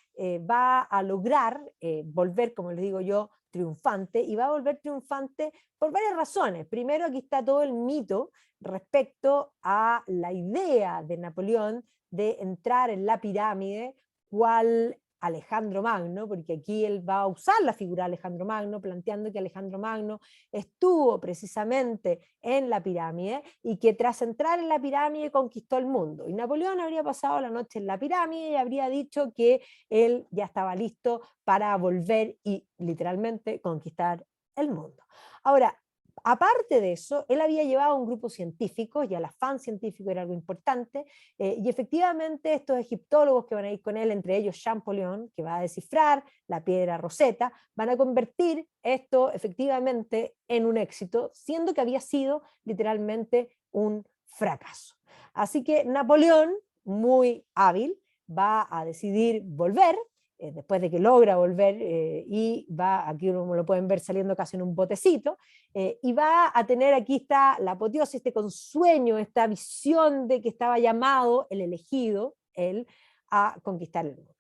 va a lograr volver, como les digo yo, triunfante, y va a volver triunfante por varias razones. Primero, aquí está todo el mito respecto a la idea de Napoleón de entrar en la pirámide, cual Alejandro Magno, porque aquí él va a usar la figura de Alejandro Magno, planteando que Alejandro Magno estuvo precisamente en la pirámide, y que tras entrar en la pirámide conquistó el mundo. Y Napoleón habría pasado la noche en la pirámide y habría dicho que él ya estaba listo para volver y literalmente conquistar el mundo. Ahora, aparte de eso, él había llevado un grupo científico, y el afán científico era algo importante, y efectivamente estos egiptólogos que van a ir con él, entre ellos Champollion, que va a descifrar la piedra Rosetta, van a convertir esto efectivamente en un éxito, siendo que había sido literalmente un fracaso. Así que Napoleón, muy hábil, va a decidir volver, después de que logra volver, y va, aquí uno lo pueden ver saliendo casi en un botecito, y va a tener, aquí está la apoteosis, este consueño, esta visión de que estaba llamado el elegido, él, a conquistar el mundo.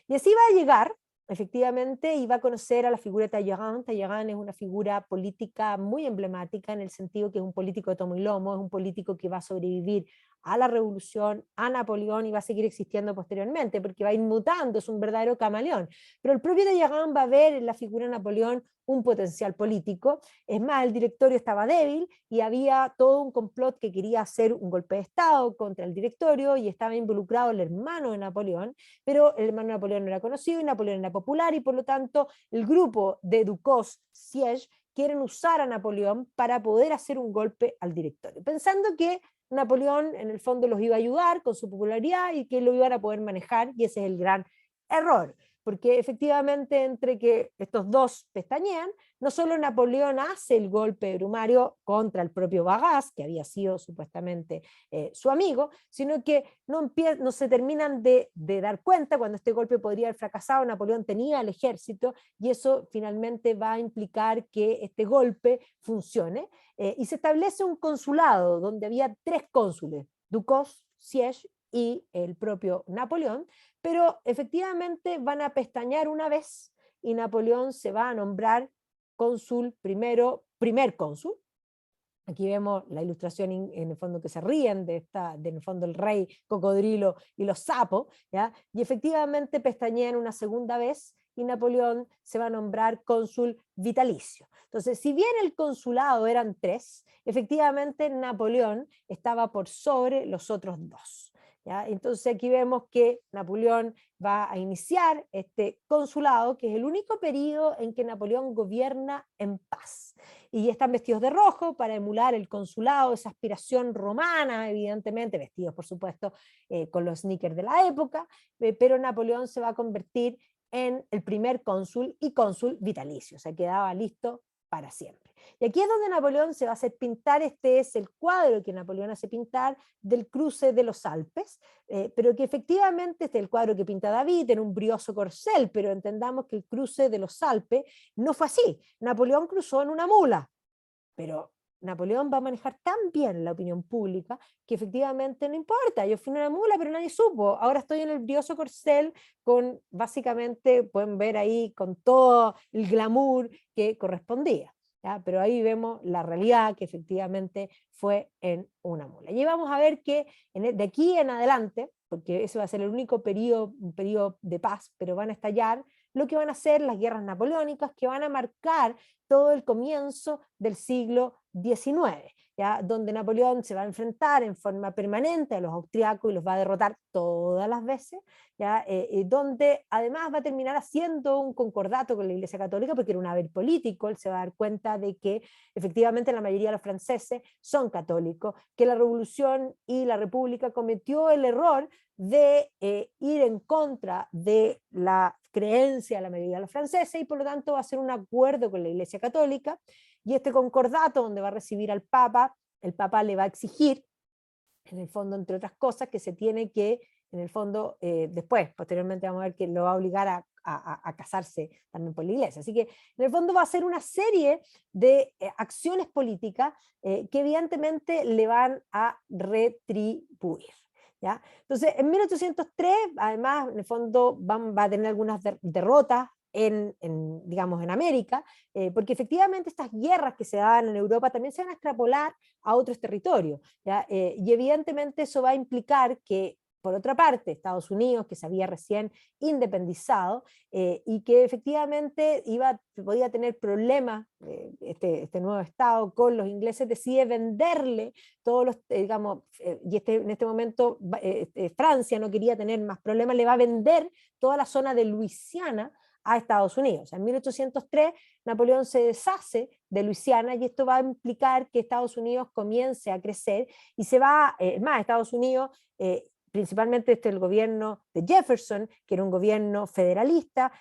Y así va a llegar, efectivamente, y va a conocer a la figura de Talleyrand. Talleyrand es una figura política muy emblemática, en el sentido que es un político de tomo y lomo, es un político que va a sobrevivir a la revolución, a Napoleón, y va a seguir existiendo posteriormente, porque va a ir mutando, es un verdadero camaleón. Pero el propio Talleyrand va a ver en la figura de Napoleón un potencial político. Es más, el directorio estaba débil y había todo un complot que quería hacer un golpe de Estado contra el directorio, y estaba involucrado el hermano de Napoleón, pero el hermano de Napoleón no era conocido y Napoleón era popular, y por lo tanto el grupo de Ducos-Siege quieren usar a Napoleón para poder hacer un golpe al directorio, pensando que Napoleón en el fondo los iba a ayudar con su popularidad y que lo iban a poder manejar, y ese es el gran error, porque efectivamente entre que estos dos pestañean, no solo Napoleón hace el golpe brumario contra el propio Bagás, que había sido supuestamente su amigo, sino que no se terminan de dar cuenta cuando este golpe podría haber fracasado. Napoleón tenía el ejército, y eso finalmente va a implicar que este golpe funcione, y se establece un consulado donde había 3 cónsules, Ducos, Siege y el propio Napoleón, pero efectivamente van a pestañear una vez y Napoleón se va a nombrar cónsul primero, primer cónsul. Aquí vemos la ilustración en el fondo que se ríen en el fondo el rey cocodrilo y los sapos, ¿ya? Y efectivamente pestañean una segunda vez y Napoleón se va a nombrar cónsul vitalicio. Entonces, si bien el consulado eran 3, efectivamente Napoleón estaba por sobre los otros 2. ¿Ya? Entonces aquí vemos que Napoleón va a iniciar este consulado, que es el único periodo en que Napoleón gobierna en paz. Y están vestidos de rojo para emular el consulado, esa aspiración romana, evidentemente, vestidos por supuesto con los sneakers de la época, pero Napoleón se va a convertir en el primer cónsul y cónsul vitalicio, o sea, quedaba listo para siempre. Y aquí es donde Napoleón se va a hacer pintar, este es el cuadro que Napoleón hace pintar del cruce de los Alpes, pero que efectivamente este es el cuadro que pinta David en un brioso corcel, pero entendamos que el cruce de los Alpes no fue así. Napoleón cruzó en una mula, pero Napoleón va a manejar tan bien la opinión pública que efectivamente no importa, yo fui en una mula pero nadie supo, ahora estoy en el brioso corcel con básicamente, pueden ver ahí con todo el glamour que correspondía. ¿Ya? Pero ahí vemos la realidad que efectivamente fue en una mula. Y vamos a ver que de aquí en adelante, porque ese va a ser el único periodo, un periodo de paz, pero van a estallar lo que van a ser las guerras napoleónicas que van a marcar todo el comienzo del siglo XIX, ¿ya? Donde Napoleón se va a enfrentar en forma permanente a los austriacos y los va a derrotar todas las veces, ¿ya? Donde además va a terminar haciendo un concordato con la Iglesia Católica porque era un haber político, él se va a dar cuenta de que efectivamente la mayoría de los franceses son católicos, que la Revolución y la República cometió el error de ir en contra de la creencia de la mayoría de los franceses y por lo tanto va a hacer un acuerdo con la Iglesia Católica y este concordato donde va a recibir al Papa, el Papa le va a exigir, en el fondo, entre otras cosas, que se tiene que, en el fondo, después, posteriormente vamos a ver que lo va a obligar a casarse también por la Iglesia. Así que en el fondo va a ser una serie de acciones políticas que evidentemente le van a retribuir. ¿Ya? Entonces, en 1803, además, en el fondo va a tener algunas derrotas digamos, en América, porque efectivamente estas guerras que se dan en Europa también se van a extrapolar a otros territorios, ¿ya? Y evidentemente eso va a implicar que, por otra parte, Estados Unidos, que se había recién independizado y que efectivamente podía tener problemas, este nuevo Estado con los ingleses, decide venderle todos los, digamos, y en este momento Francia no quería tener más problemas, le va a vender toda la zona de Luisiana a Estados Unidos. En 1803 Napoleón se deshace de Luisiana y esto va a implicar que Estados Unidos comience a crecer y se va, más Estados Unidos, principalmente el gobierno de Jefferson, que era un gobierno federalista,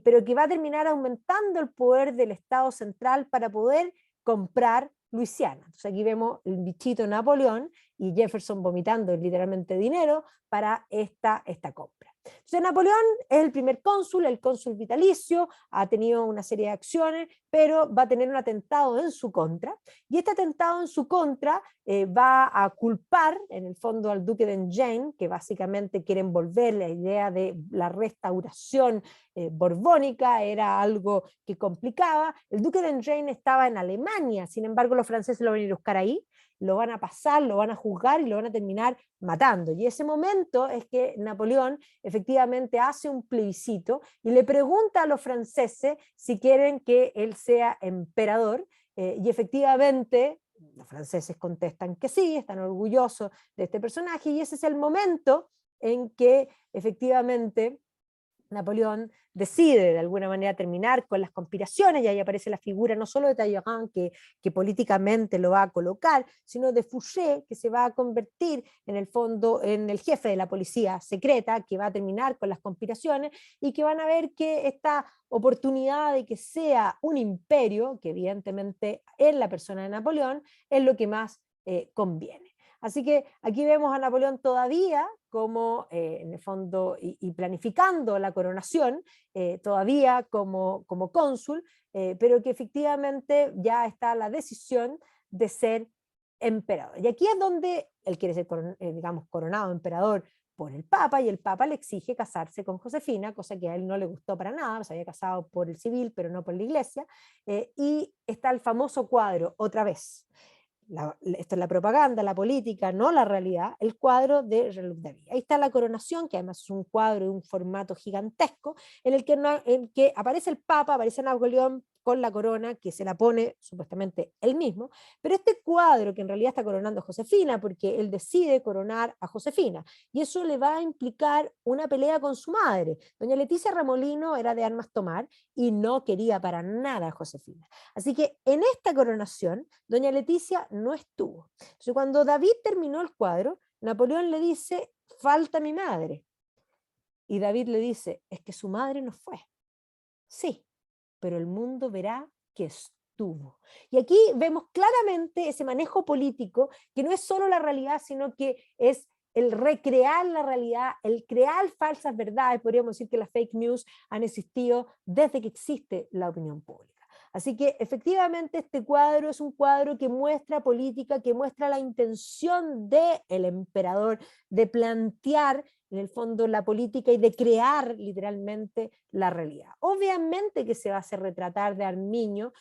pero que va a terminar aumentando el poder del Estado central para poder comprar Luisiana. Entonces aquí vemos el bichito Napoleón y Jefferson vomitando literalmente dinero para esta compra. Entonces Napoleón es el primer cónsul, el cónsul vitalicio, ha tenido una serie de acciones, pero va a tener un atentado en su contra, y este atentado en su contra va a culpar en el fondo al duque de Enghien, que básicamente quiere envolver la idea de la restauración borbónica, era algo que complicaba. El duque de Enghien estaba en Alemania, sin embargo los franceses lo van a ir a buscar ahí, lo van a pasar, lo van a juzgar y lo van a terminar matando. Y ese momento es que Napoleón efectivamente hace un plebiscito y le pregunta a los franceses si quieren que él sea emperador, y efectivamente los franceses contestan que sí, están orgullosos de este personaje, y ese es el momento en que efectivamente Napoleón decide de alguna manera terminar con las conspiraciones, y ahí aparece la figura no solo de Talleyrand, que políticamente lo va a colocar, sino de Fouché, que se va a convertir en el fondo en el jefe de la policía secreta, que va a terminar con las conspiraciones, y que van a ver que esta oportunidad de que sea un imperio, que evidentemente en la persona de Napoleón, es lo que más conviene. Así que aquí vemos a Napoleón todavía como, en el fondo, y planificando la coronación, todavía como cónsul, pero que efectivamente ya está la decisión de ser emperador. Y aquí es donde él quiere ser, digamos, coronado emperador por el Papa, y el Papa le exige casarse con Josefina, cosa que a él no le gustó para nada, se había casado por el civil, pero no por la iglesia, y está el famoso cuadro, otra vez, esto es la propaganda, la política, no la realidad, el cuadro de Reloj David. Ahí está la coronación, que además es un cuadro de un formato gigantesco, en el que aparece el Papa, aparece Napoleón con la corona, que se la pone supuestamente él mismo, pero este cuadro, que en realidad está coronando a Josefina, porque él decide coronar a Josefina, y eso le va a implicar una pelea con su madre. Doña Leticia Remolino era de armas tomar y no quería para nada a Josefina. Así que en esta coronación, doña Leticia no estuvo. Entonces, cuando David terminó el cuadro, Napoleón le dice, falta mi madre. Y David le dice, es que su madre no fue. Sí, pero el mundo verá que estuvo. Y aquí vemos claramente ese manejo político, que no es solo la realidad, sino que es el recrear la realidad, el crear falsas verdades. Podríamos decir que las fake news han existido desde que existe la opinión pública. Así que efectivamente este cuadro es un cuadro que muestra política, que muestra la intención del emperador de plantear en el fondo la política y de crear literalmente la realidad. Obviamente que se va a hacer retratar de Armiño,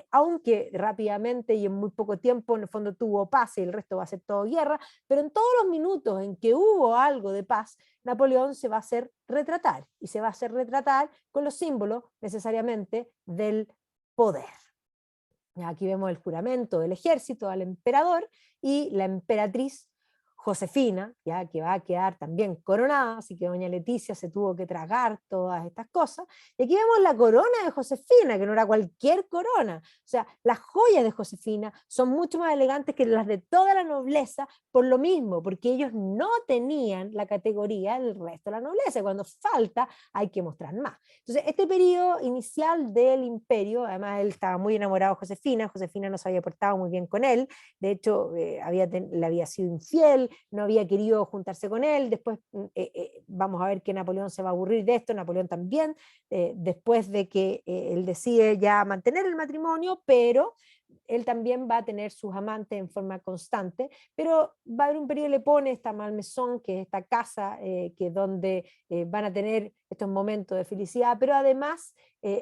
aunque rápidamente y en muy poco tiempo en el fondo tuvo paz y el resto va a ser todo guerra, pero en todos los minutos en que hubo algo de paz, Napoleón se va a hacer retratar, y se va a hacer retratar con los símbolos necesariamente del poder. Aquí vemos el juramento del ejército al emperador y la emperatriz Josefina, ya que va a quedar también coronada, así que doña Leticia se tuvo que tragar todas estas cosas. Y aquí vemos la corona de Josefina, que no era cualquier corona. O sea, las joyas de Josefina son mucho más elegantes que las de toda la nobleza, por lo mismo, porque ellos no tenían la categoría del resto de la nobleza. Cuando falta, hay que mostrar más. Entonces, este periodo inicial del imperio, además él estaba muy enamorado de Josefina, Josefina no se había portado muy bien con él, de hecho, le había sido infiel, no había querido juntarse con él. Después vamos a ver que Napoleón se va a aburrir de esto, Napoleón también, después de que él decide ya mantener el matrimonio, pero él también va a tener sus amantes en forma constante, pero va a haber un periodo, le pone esta Malmaison, que es esta casa que donde van a tener estos momentos de felicidad, pero además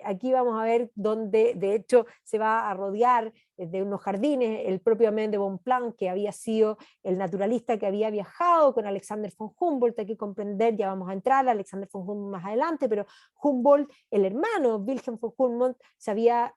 aquí vamos a ver donde de hecho se va a rodear de unos jardines, el propio Aimé de Bonpland, que había sido el naturalista que había viajado con Alexander von Humboldt. Hay que comprender, ya vamos a entrar a Alexander von Humboldt más adelante, pero Humboldt, el hermano Wilhelm von Humboldt,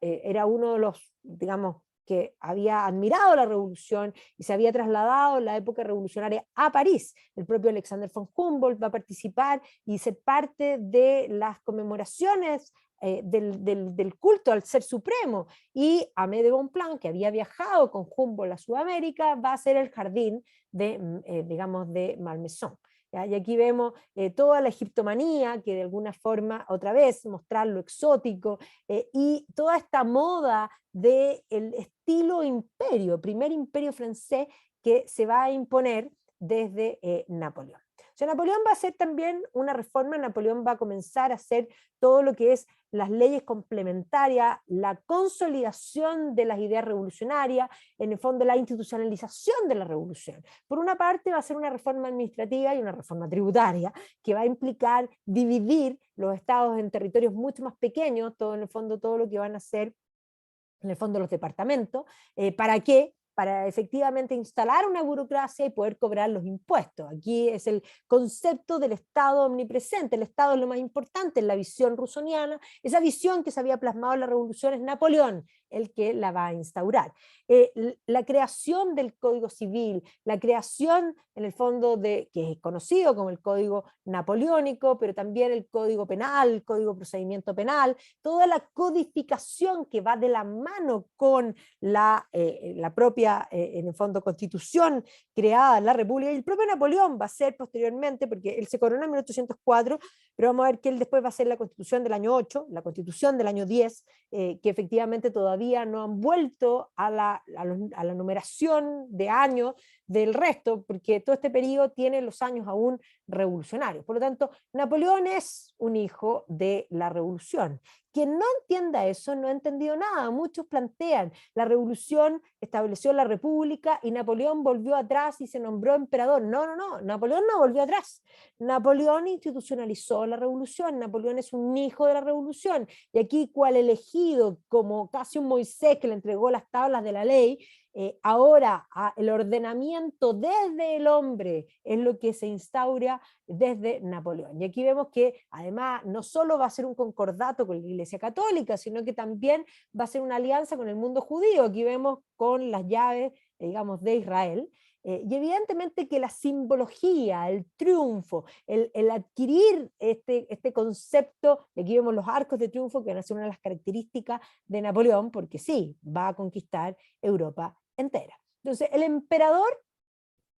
era uno de los, digamos, que había admirado la revolución y se había trasladado en la época revolucionaria a París. El propio Alexander von Humboldt va a participar y ser parte de las conmemoraciones del culto al ser supremo, y Aimé de Bonpland, que había viajado con Humboldt a Sudamérica, va a ser el jardín digamos, de Malmaison. ¿Ya? Y aquí vemos toda la egiptomanía, que de alguna forma, otra vez, mostrar lo exótico, y toda esta moda del estilo imperio, primer imperio francés que se va a imponer desde Napoleón. O sea, Napoleón va a hacer también una reforma, Napoleón va a comenzar a hacer todo lo que es las leyes complementarias, la consolidación de las ideas revolucionarias, en el fondo la institucionalización de la revolución. Por una parte va a ser una reforma administrativa y una reforma tributaria que va a implicar dividir los estados en territorios mucho más pequeños, todo en el fondo todo lo que van a ser en el fondo los departamentos. ¿Para qué? Para efectivamente instalar una burocracia y poder cobrar los impuestos. Aquí es el concepto del Estado omnipresente. El Estado es lo más importante en la visión rusoniana. Esa visión que se había plasmado en la revolución es Napoleón el que la va a instaurar. La creación del Código Civil, la creación en el fondo que es conocido como el Código Napoleónico, pero también el Código Penal, el Código Procedimiento Penal, toda la codificación que va de la mano con la propia, en el fondo, constitución creada en la República, y el propio Napoleón va a ser posteriormente, porque él se coronó en 1804, pero vamos a ver que él después va a ser la constitución del año 8, la constitución del año 10, que efectivamente todavía no han vuelto a la numeración de años del resto, porque todo este periodo tiene los años aún revolucionarios. Por lo tanto, Napoleón es un hijo de la revolución. Quien no entienda eso no ha entendido nada. Muchos plantean, la revolución estableció la república y Napoleón volvió atrás y se nombró emperador. No, no, no, Napoleón no volvió atrás. Napoleón institucionalizó la revolución, Napoleón es un hijo de la revolución. Y aquí, cual elegido, como casi un Moisés que le entregó las tablas de la ley, ahora el ordenamiento desde el hombre es lo que se instaura desde Napoleón. Y aquí vemos que además no solo va a ser un concordato con la Iglesia Católica, sino que también va a ser una alianza con el mundo judío. Aquí vemos con las llaves, digamos, de Israel. Y evidentemente que la simbología, el triunfo, el adquirir este concepto, y aquí vemos los arcos de triunfo, que van a ser una de las características de Napoleón, porque sí, va a conquistar Europa entera. Entonces, el emperador,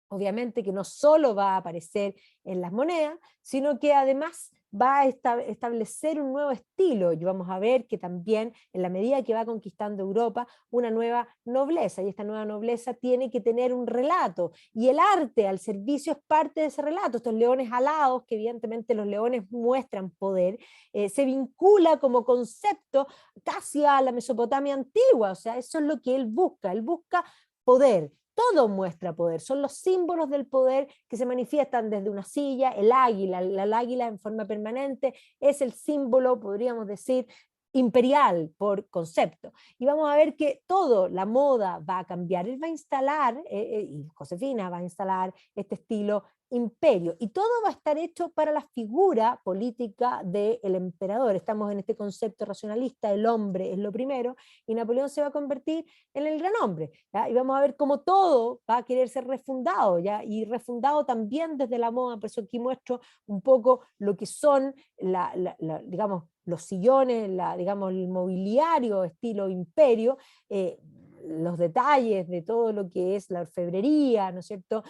obviamente que no solo va a aparecer en las monedas, sino que además va a establecer un nuevo estilo, y vamos a ver que también en la medida que va conquistando Europa, una nueva nobleza, y esta nueva nobleza tiene que tener un relato, y el arte al servicio es parte de ese relato. Estos leones alados, que evidentemente los leones muestran poder, se vincula como concepto casi a la Mesopotamia antigua, o sea, eso es lo que él busca poder. Todo muestra poder, son los símbolos del poder que se manifiestan desde una silla. El águila, el águila en forma permanente es el símbolo, podríamos decir, imperial por concepto. Y vamos a ver que todo, la moda va a cambiar. Él va a instalar, y Josefina va a instalar este estilo imperio, y todo va a estar hecho para la figura política del emperador. Estamos en este concepto racionalista, el hombre es lo primero, y Napoleón se va a convertir en el gran hombre, ¿ya? Y vamos a ver cómo todo va a querer ser refundado, ¿ya? Y refundado también desde la moda. Por eso aquí muestro un poco lo que son digamos, los sillones, digamos, el mobiliario estilo imperio, los detalles de todo lo que es la orfebrería, ¿no es cierto?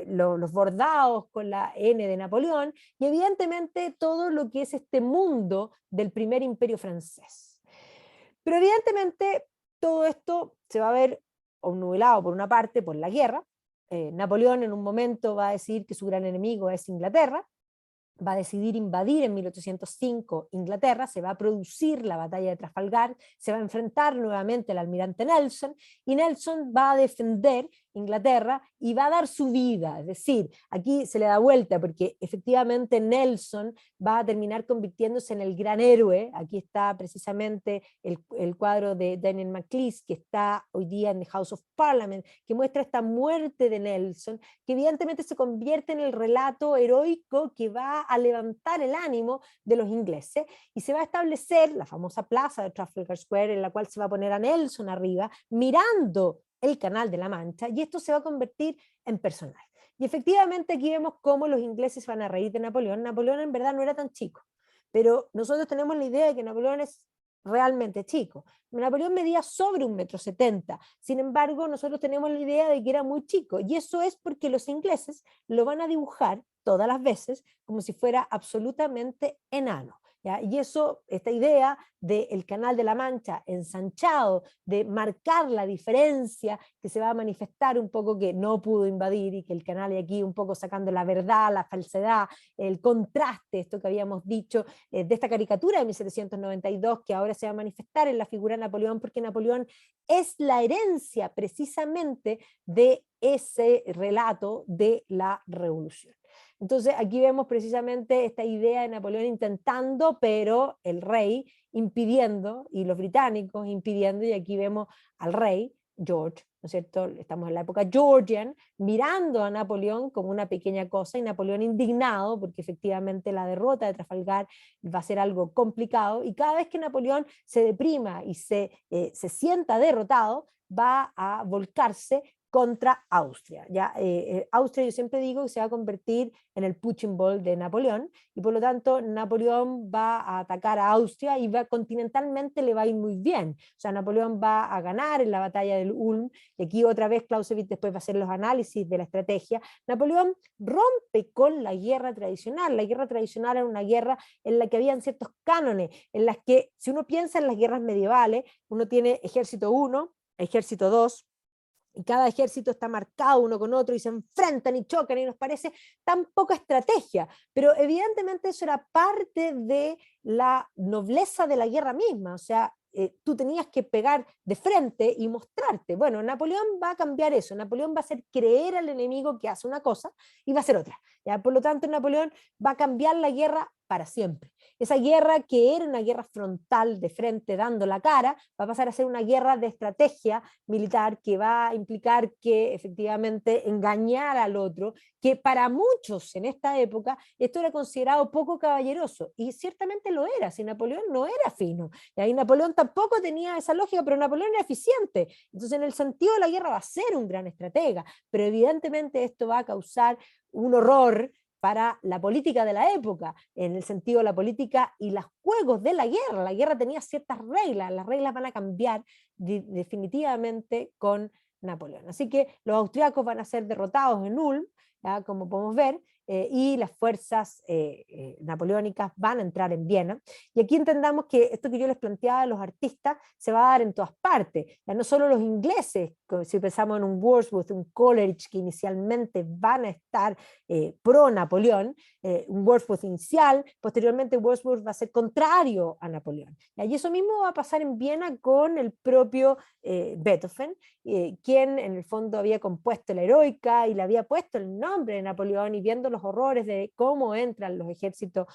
Los bordados con la N de Napoleón, y evidentemente todo lo que es este mundo del primer imperio francés. Pero evidentemente todo esto se va a ver obnubilado por una parte por la guerra. Napoleón en un momento va a decir que su gran enemigo es Inglaterra, va a decidir invadir en 1805 Inglaterra, se va a producir la batalla de Trafalgar, se va a enfrentar nuevamente al almirante Nelson, y Nelson va a defender Inglaterra y va a dar su vida. Es decir, aquí se le da vuelta, porque efectivamente Nelson va a terminar convirtiéndose en el gran héroe. Aquí está precisamente el cuadro de Daniel Maclise, que está hoy día en the House of Parliament, que muestra esta muerte de Nelson, que evidentemente se convierte en el relato heroico que va a levantar el ánimo de los ingleses, y se va a establecer la famosa plaza de Trafalgar Square, en la cual se va a poner a Nelson arriba, mirando el Canal de la Mancha, y esto se va a convertir en personal. Y efectivamente aquí vemos cómo los ingleses van a reír de Napoleón. Napoleón en verdad no era tan chico, pero nosotros tenemos la idea de que Napoleón es realmente chico. Napoleón medía sobre 1,70 m, sin embargo nosotros tenemos la idea de que era muy chico, y eso es porque los ingleses lo van a dibujar todas las veces como si fuera absolutamente enano, ¿ya? Y eso, esta idea del Canal de la Mancha ensanchado, de marcar la diferencia que se va a manifestar un poco, que no pudo invadir, y que el canal de aquí un poco sacando la verdad, la falsedad, el contraste, esto que habíamos dicho, de esta caricatura de 1792, que ahora se va a manifestar en la figura de Napoleón, porque Napoleón es la herencia precisamente de ese relato de la revolución. Entonces aquí vemos precisamente esta idea de Napoleón intentando, pero el rey impidiendo, y los británicos impidiendo, y aquí vemos al rey George, ¿no es cierto? Estamos en la época Georgian, mirando a Napoleón como una pequeña cosa, y Napoleón indignado porque efectivamente la derrota de Trafalgar va a ser algo complicado, y cada vez que Napoleón se deprima y se sienta derrotado, va a volcarse contra Austria. ¿Ya? Austria, yo siempre digo que se va a convertir en el punching ball de Napoleón, y por lo tanto Napoleón va a atacar a Austria, y continentalmente le va a ir muy bien. O sea, Napoleón va a ganar en la batalla del Ulm, y aquí otra vez Clausewitz después va a hacer los análisis de la estrategia. Napoleón rompe con la guerra tradicional. La guerra tradicional era una guerra en la que habían ciertos cánones, en las que, si uno piensa en las guerras medievales, uno tiene ejército 1, ejército 2, y cada ejército está marcado uno con otro y se enfrentan y chocan y nos parece tan poca estrategia, pero evidentemente eso era parte de la nobleza de la guerra misma, o sea, tú tenías que pegar de frente y mostrarte. Bueno, Napoleón va a cambiar eso, Napoleón va a hacer creer al enemigo que hace una cosa y va a hacer otra. ¿Ya? Por lo tanto, Napoleón va a cambiar la guerra para siempre. Esa guerra que era una guerra frontal de frente dando la cara, va a pasar a ser una guerra de estrategia militar que va a implicar que efectivamente engañar al otro, que para muchos en esta época esto era considerado poco caballeroso, y ciertamente lo era, si Napoleón no era fino, y ahí Napoleón tampoco tenía esa lógica, pero Napoleón era eficiente, entonces en el sentido de la guerra va a ser un gran estratega, pero evidentemente esto va a causar un horror para la política de la época, en el sentido de la política y los juegos de la guerra. La guerra tenía ciertas reglas, las reglas van a cambiar definitivamente con Napoleón. Así que los austriacos van a ser derrotados en Ulm, ¿ya? Como podemos ver, y las fuerzas napoleónicas van a entrar en Viena. Y aquí entendamos que esto que yo les planteaba a los artistas se va a dar en todas partes. Ya no solo los ingleses, si pensamos en un Wordsworth, un Coleridge, que inicialmente van a estar pro Napoleón, un Wordsworth inicial, posteriormente Wordsworth va a ser contrario a Napoleón. Y eso mismo va a pasar en Viena con el propio Beethoven, quien en el fondo había compuesto la Heroica y le había puesto el nombre de Napoleón, y viendo los horrores de cómo entran los ejércitos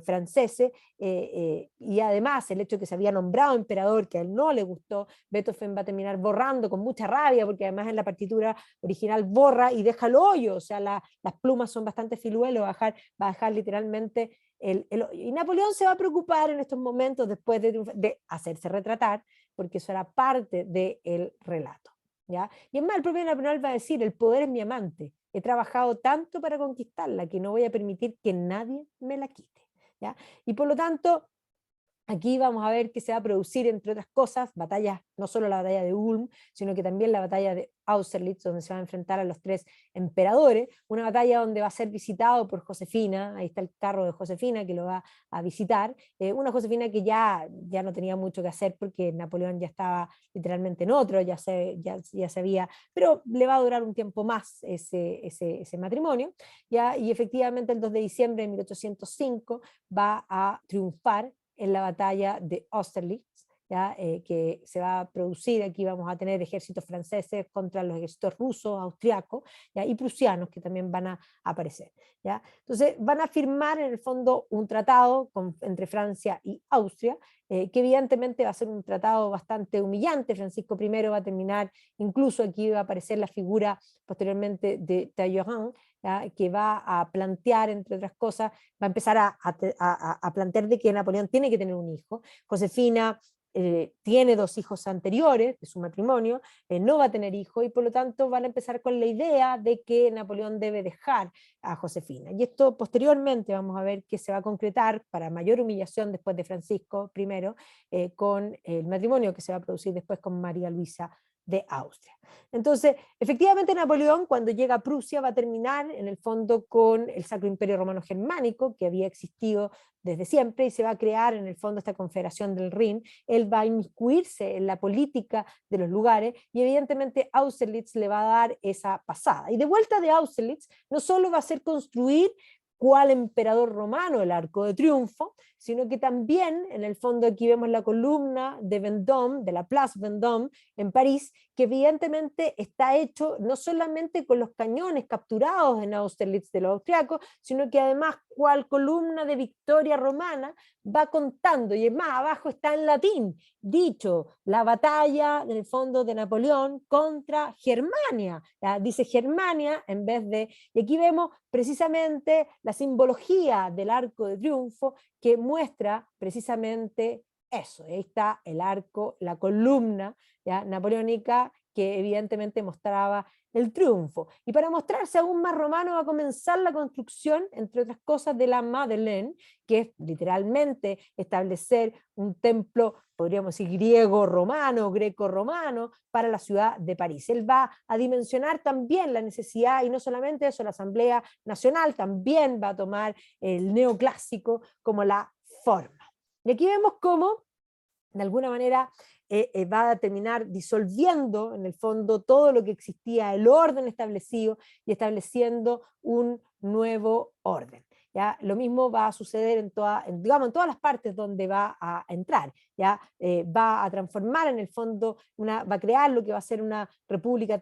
franceses, y además el hecho de que se había nombrado emperador, que a él no le gustó, Beethoven va a terminar borrando con mucha rabia, porque además en la partitura original borra y deja el hoyo, o sea, las plumas son bastante filuelos, va a dejar literalmente el hoyo. Y Napoleón se va a preocupar en estos momentos, después de hacerse retratar, porque eso era parte del relato. ¿Ya? Y es más, el propio Napoleón va a decir: el poder es mi amante, he trabajado tanto para conquistarla que no voy a permitir que nadie me la quite. ¿Ya? Y por lo tanto, aquí vamos a ver que se va a producir, entre otras cosas, batallas, no solo la batalla de Ulm, sino que también la batalla de Austerlitz, donde se va a enfrentar a los tres emperadores, una batalla donde va a ser visitado por Josefina, ahí está el carro de Josefina que lo va a visitar, una Josefina que ya no tenía mucho que hacer porque Napoleón ya estaba literalmente en otro, ya se había, pero le va a durar un tiempo más ese matrimonio, ¿ya? Y efectivamente el 2 de diciembre de 1805 va a triunfar en la batalla de Austerlitz, ¿ya? Que se va a producir. Aquí vamos a tener ejércitos franceses contra los ejércitos rusos, austriacos, ¿ya? Y prusianos, que también van a aparecer. ¿Ya? Entonces van a firmar en el fondo un tratado entre Francia y Austria, que evidentemente va a ser un tratado bastante humillante. Francisco I va a terminar, incluso aquí va a aparecer la figura posteriormente de Talleyrand, ¿ya? Que va a plantear, entre otras cosas, va a empezar a plantear de que Napoleón tiene que tener un hijo. Josefina tiene dos hijos anteriores de su matrimonio, no va a tener hijo, y por lo tanto van a empezar con la idea de que Napoleón debe dejar a Josefina. Y esto posteriormente vamos a ver que se va a concretar, para mayor humillación después de Francisco I, con el matrimonio que se va a producir después con María Luisa de Austria. Entonces, efectivamente Napoleón, cuando llega a Prusia, va a terminar en el fondo con el Sacro Imperio Romano Germánico, que había existido desde siempre, y se va a crear en el fondo esta Confederación del Rin. Él va a inmiscuirse en la política de los lugares, y evidentemente Austerlitz le va a dar esa pasada. Y de vuelta de Austerlitz, no solo va a ser construir cuál emperador romano el Arco de Triunfo, sino que también, en el fondo, aquí vemos la columna de Vendôme, de la Place Vendôme en París, que evidentemente está hecho no solamente con los cañones capturados en Austerlitz de los austriacos, sino que además cual columna de victoria romana va contando, y es más, abajo está en latín, dicho, la batalla, en el fondo, de Napoleón contra Germania. ¿Ya? Dice Germania en vez de, y aquí vemos precisamente la simbología del Arco de Triunfo, que muestra precisamente eso. Ahí está el arco, la columna, ¿ya? Napoleónica, que evidentemente mostraba el triunfo. Y para mostrarse aún más romano va a comenzar la construcción, entre otras cosas, de la Madeleine, que es literalmente establecer un templo, podríamos decir, griego-romano, greco-romano, para la ciudad de París. Él va a dimensionar también la necesidad, y no solamente eso, la Asamblea Nacional también va a tomar el neoclásico como la forma. Y aquí vemos cómo, de alguna manera, va a terminar disolviendo en el fondo todo lo que existía, el orden establecido, y estableciendo un nuevo orden. ¿Ya? Lo mismo va a suceder digamos, en todas las partes donde va a entrar. ¿Ya? Va a transformar en el fondo, va a crear lo que va a ser una república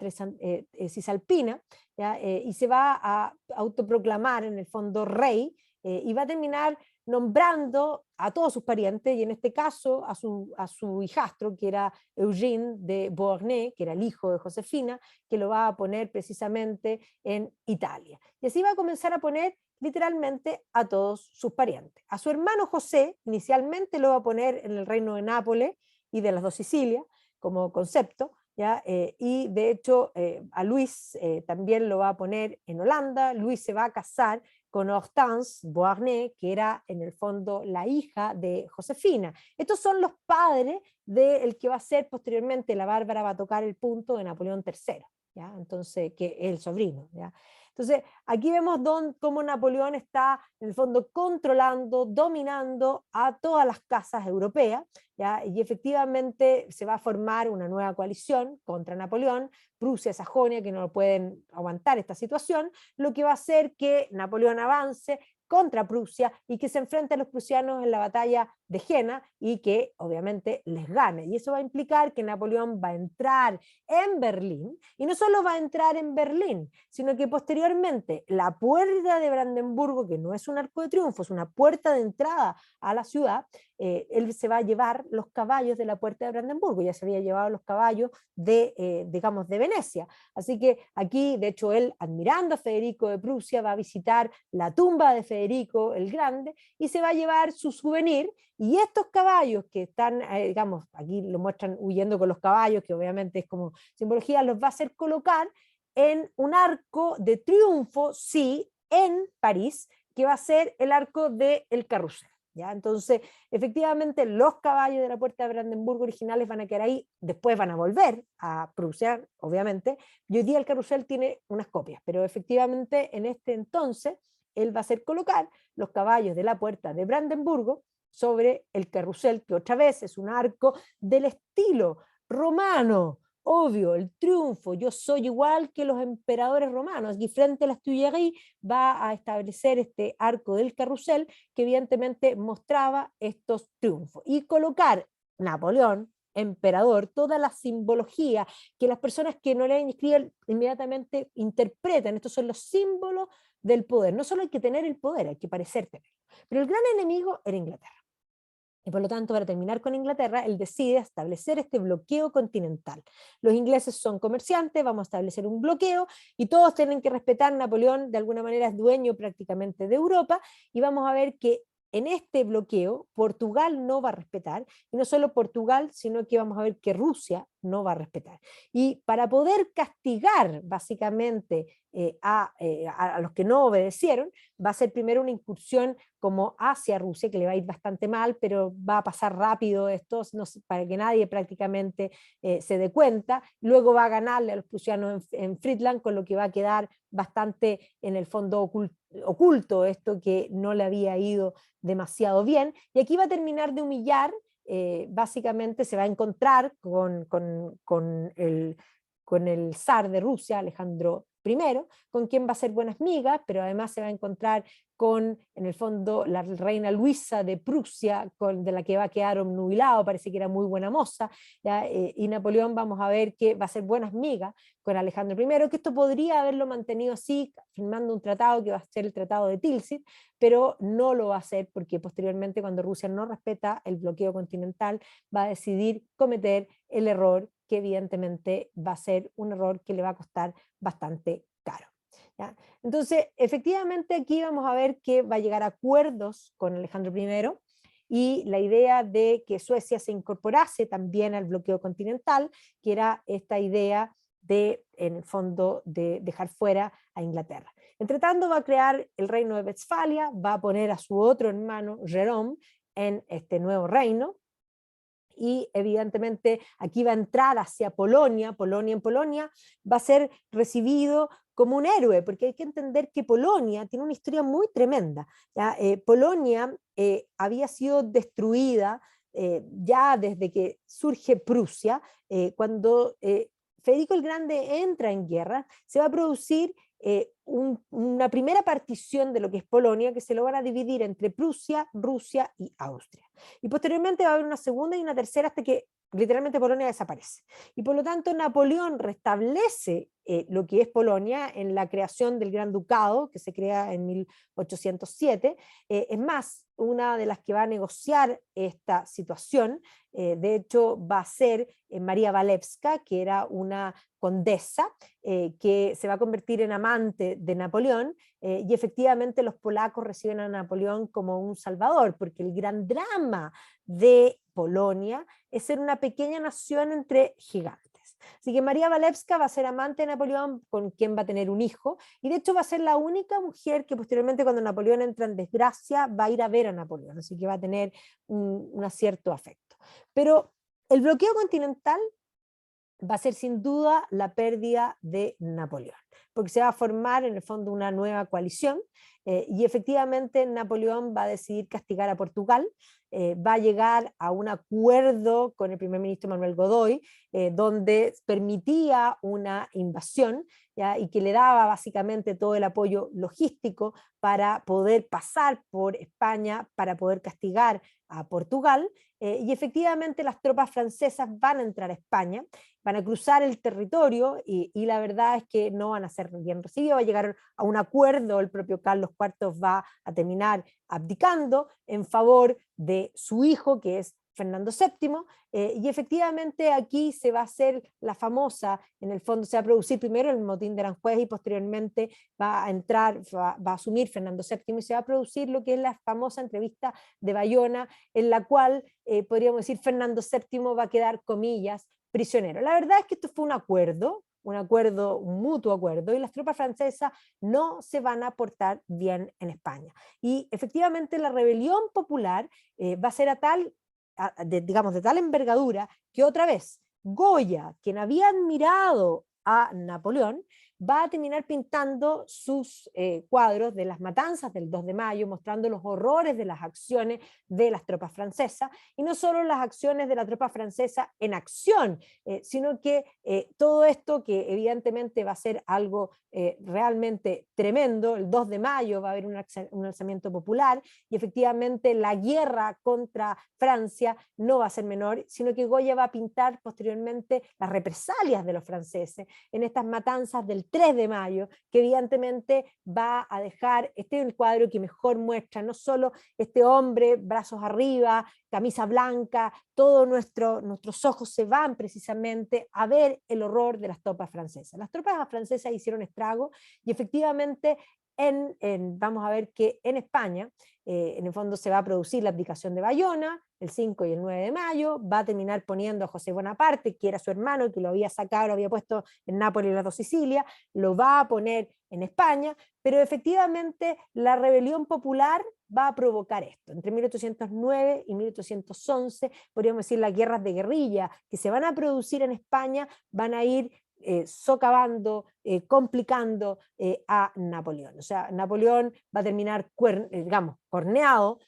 cisalpina, ¿ya? Y se va a autoproclamar en el fondo rey, y va a terminar nombrando a todos sus parientes, y en este caso a su hijastro, que era Eugene de Beauharnais, que era el hijo de Josefina, que lo va a poner precisamente en Italia. Y así va a comenzar a poner literalmente a todos sus parientes. A su hermano José, inicialmente lo va a poner en el reino de Nápoles y de las dos Sicilias, como concepto, ¿ya? Y de hecho a Luis también lo va a poner en Holanda. Luis se va a casar con Hortense Beauharnais, que era en el fondo la hija de Josefina. Estos son los padres del que va a ser posteriormente, la Bárbara va a tocar el punto de Napoleón III, ¿ya? Entonces, que es el sobrino, ¿ya? Entonces, aquí vemos cómo Napoleón está, en el fondo, controlando, dominando a todas las casas europeas, ¿ya? Y efectivamente se va a formar una nueva coalición contra Napoleón, Prusia, Sajonia, que no pueden aguantar esta situación, lo que va a hacer que Napoleón avance contra Prusia y que se enfrente a los prusianos en la batalla de Jena y que obviamente les gane. Y eso va a implicar que Napoleón va a entrar en Berlín, y no solo va a entrar en Berlín, sino que posteriormente la puerta de Brandenburgo, que no es un arco de triunfo, es una puerta de entrada a la ciudad, él se va a llevar los caballos de la puerta de Brandenburgo, ya se había llevado los caballos digamos, de Venecia. Así que aquí, de hecho, él, admirando a Federico de Prusia, va a visitar la tumba de Federico el Grande y se va a llevar su souvenir, y estos caballos que están, digamos, aquí lo muestran huyendo con los caballos, que obviamente es como simbología, los va a hacer colocar en un arco de triunfo, sí, en París, que va a ser el arco del Carrusel. ¿Ya? Entonces, efectivamente, los caballos de la puerta de Brandenburgo originales van a quedar ahí, después van a volver a Prusia, obviamente, y hoy día el Carrusel tiene unas copias, pero efectivamente en este entonces él va a hacer colocar los caballos de la puerta de Brandenburgo sobre el Carrusel, que otra vez es un arco del estilo romano. Obvio, el triunfo, yo soy igual que los emperadores romanos, y frente a las Tuileries va a establecer este arco del Carrusel que evidentemente mostraba estos triunfos, y colocar Napoleón, emperador, toda la simbología que las personas que no leen y escriben inmediatamente interpretan. Estos son los símbolos del poder. No solo hay que tener el poder, hay que parecer tenerlo. Pero el gran enemigo era Inglaterra. Y por lo tanto, para terminar con Inglaterra, él decide establecer este bloqueo continental. Los ingleses son comerciantes, vamos a establecer un bloqueo y todos tienen que respetar. Napoleón de alguna manera es dueño prácticamente de Europa, y vamos a ver que en este bloqueo Portugal no va a respetar, y no solo Portugal, sino que vamos a ver que Rusia no va a respetar. Y para poder castigar básicamente a los que no obedecieron, va a ser primero una incursión como hacia Rusia, que le va a ir bastante mal, pero va a pasar rápido esto, no, para que nadie prácticamente se dé cuenta. Luego va a ganarle a los prusianos en Friedland, con lo que va a quedar bastante en el fondo oculto esto, que no le había ido demasiado bien, y aquí va a terminar de humillar. Básicamente se va a encontrar con el zar de Rusia, Alejandro I, con quien va a ser buenas migas, pero además se va a encontrar con, en el fondo, la reina Luisa de Prusia, de la que va a quedar obnubilado, parece que era muy buena moza, ¿ya? Y Napoleón, vamos a ver que va a ser buenas migas con Alejandro I, que esto podría haberlo mantenido así, firmando un tratado que va a ser el Tratado de Tilsit, pero no lo va a hacer porque posteriormente, cuando Rusia no respeta el bloqueo continental, va a decidir cometer el error, que evidentemente va a ser un error que le va a costar bastante caro. ¿Ya? Entonces, efectivamente aquí vamos a ver que va a llegar a acuerdos con Alejandro I, y la idea de que Suecia se incorporase también al bloqueo continental, que era esta idea de, en el fondo, de dejar fuera a Inglaterra. Entre tanto, va a crear el reino de Westfalia, va a poner a su otro hermano, Jerome, en este nuevo reino, y evidentemente aquí va a entrar hacia Polonia. En Polonia va a ser recibido como un héroe, porque hay que entender que Polonia tiene una historia muy tremenda, ¿ya? Polonia había sido destruida ya desde que surge Prusia, cuando Federico el Grande entra en guerra, se va a producir una primera partición de lo que es Polonia, que se logra dividir entre Prusia, Rusia y Austria. Y posteriormente va a haber una segunda y una tercera hasta que literalmente Polonia desaparece. Y por lo tanto Napoleón restablece lo que es Polonia en la creación del Gran Ducado, que se crea en 1807. Es más, una de las que va a negociar esta situación, de hecho va a ser María Walewska, que era una condesa, que se va a convertir en amante de Napoleón, y efectivamente los polacos reciben a Napoleón como un salvador, porque el gran drama de Polonia es ser una pequeña nación entre gigantes. Así que María Walewska va a ser amante de Napoleón, con quien va a tener un hijo, y de hecho va a ser la única mujer que posteriormente, cuando Napoleón entra en desgracia, va a ir a ver a Napoleón, así que va a tener un cierto afecto. Pero el bloqueo continental va a ser sin duda la pérdida de Napoleón, porque se va a formar en el fondo una nueva coalición, y efectivamente Napoleón va a decidir castigar a Portugal, va a llegar a un acuerdo con el primer ministro Manuel Godoy, donde permitía una invasión, ¿ya? Y que le daba básicamente todo el apoyo logístico para poder pasar por España, para poder castigar a Portugal, y efectivamente las tropas francesas van a entrar a España, van a cruzar el territorio y la verdad es que no van a ser bien recibidos, va a llegar a un acuerdo, el propio Carlos IV va a terminar abdicando en favor de su hijo, que es Fernando VII, y efectivamente aquí se va a hacer la famosa, en el fondo se va a producir primero el motín de Aranjuez y posteriormente va a entrar, va a asumir Fernando VII y se va a producir lo que es la famosa entrevista de Bayona, en la cual podríamos decir Fernando VII va a quedar, comillas, prisionero. La verdad es que esto fue un mutuo acuerdo, y las tropas francesas no se van a portar bien en España. Y efectivamente la rebelión popular va a ser digamos, de tal envergadura que otra vez Goya, quien había admirado a Napoleón, va a terminar pintando sus cuadros de las matanzas del 2 de mayo, mostrando los horrores de las acciones de las tropas francesas, y no solo las acciones de la tropa francesa en acción, sino que todo esto, que evidentemente va a ser algo realmente tremendo. El 2 de mayo va a haber un alzamiento popular, y efectivamente la guerra contra Francia no va a ser menor, sino que Goya va a pintar posteriormente las represalias de los franceses en estas matanzas del 3 de mayo, que evidentemente va a dejar, este es el cuadro que mejor muestra no solo este hombre, brazos arriba, camisa blanca, todos nuestros ojos se van precisamente a ver el horror de las tropas francesas. Las tropas francesas hicieron estrago, y efectivamente vamos a ver que en España, en el fondo se va a producir la abdicación de Bayona, el 5 y el 9 de mayo, va a terminar poniendo a José Bonaparte, que era su hermano, que lo había sacado, lo había puesto en Nápoles y las dos Sicilias, lo va a poner en España, pero efectivamente la rebelión popular va a provocar esto. Entre 1809 y 1811, podríamos decir, las guerras de guerrilla que se van a producir en España van a ir socavando, complicando a Napoleón. O sea, Napoleón va a terminar, digamos, corneado,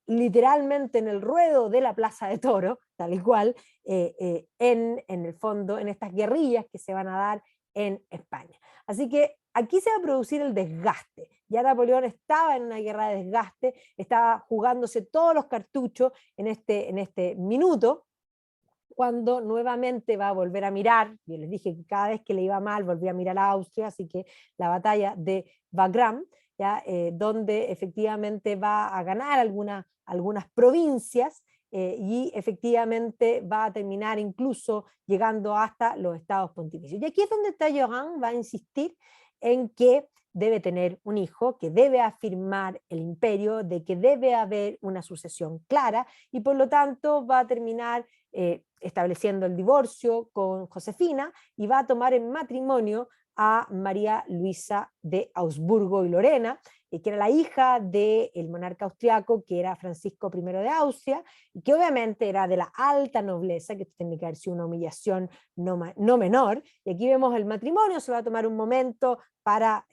literalmente en el ruedo de la Plaza de Toro, tal y cual, en el fondo, en estas guerrillas que se van a dar en España. Así que aquí se va a producir el desgaste. Ya Napoleón estaba en una guerra de desgaste, estaba jugándose todos los cartuchos en este minuto, cuando nuevamente va a volver a mirar. Yo les dije que cada vez que le iba mal volvía a mirar a Austria, así que la batalla de Wagram, ¿ya? Donde efectivamente va a ganar algunas provincias, y efectivamente va a terminar incluso llegando hasta los estados pontificios. Y aquí es donde Talleyrand va a insistir en que debe tener un hijo, que debe afirmar el imperio, de que debe haber una sucesión clara, y por lo tanto va a terminar estableciendo el divorcio con Josefina, y va a tomar en matrimonio a María Luisa de Augsburgo y Lorena, que era la hija del monarca austriaco, que era Francisco I de Austria, y que obviamente era de la alta nobleza, que tiene que haber sido una humillación no menor. Y aquí vemos el matrimonio, se va a tomar un momento para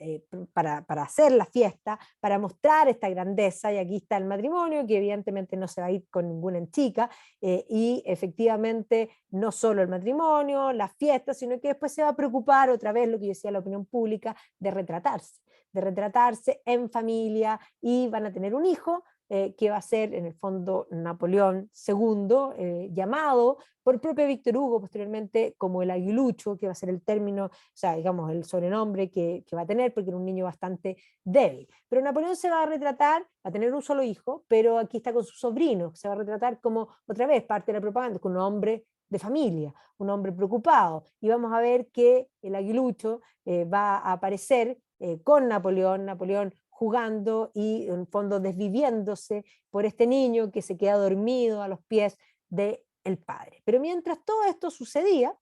hacer la fiesta, para mostrar esta grandeza, y aquí está el matrimonio, que evidentemente no se va a ir con ninguna chica, y efectivamente no solo el matrimonio, la fiesta, sino que después se va a preocupar otra vez, lo que yo decía, la opinión pública, de retratarse en familia, y van a tener un hijo, que va a ser en el fondo Napoleón II, llamado por el propio Víctor Hugo posteriormente como el aguilucho, que va a ser el término, o sea, digamos, el sobrenombre que va a tener, porque era un niño bastante débil. Pero Napoleón se va a retratar, va a tener un solo hijo, pero aquí está con su sobrino, se va a retratar como, otra vez, parte de la propaganda, con un hombre de familia, un hombre preocupado, y vamos a ver que el aguilucho va a aparecer con Napoleón jugando y en fondo desviviéndose por este niño que se queda dormido a los pies del padre. Pero mientras todo esto sucedía,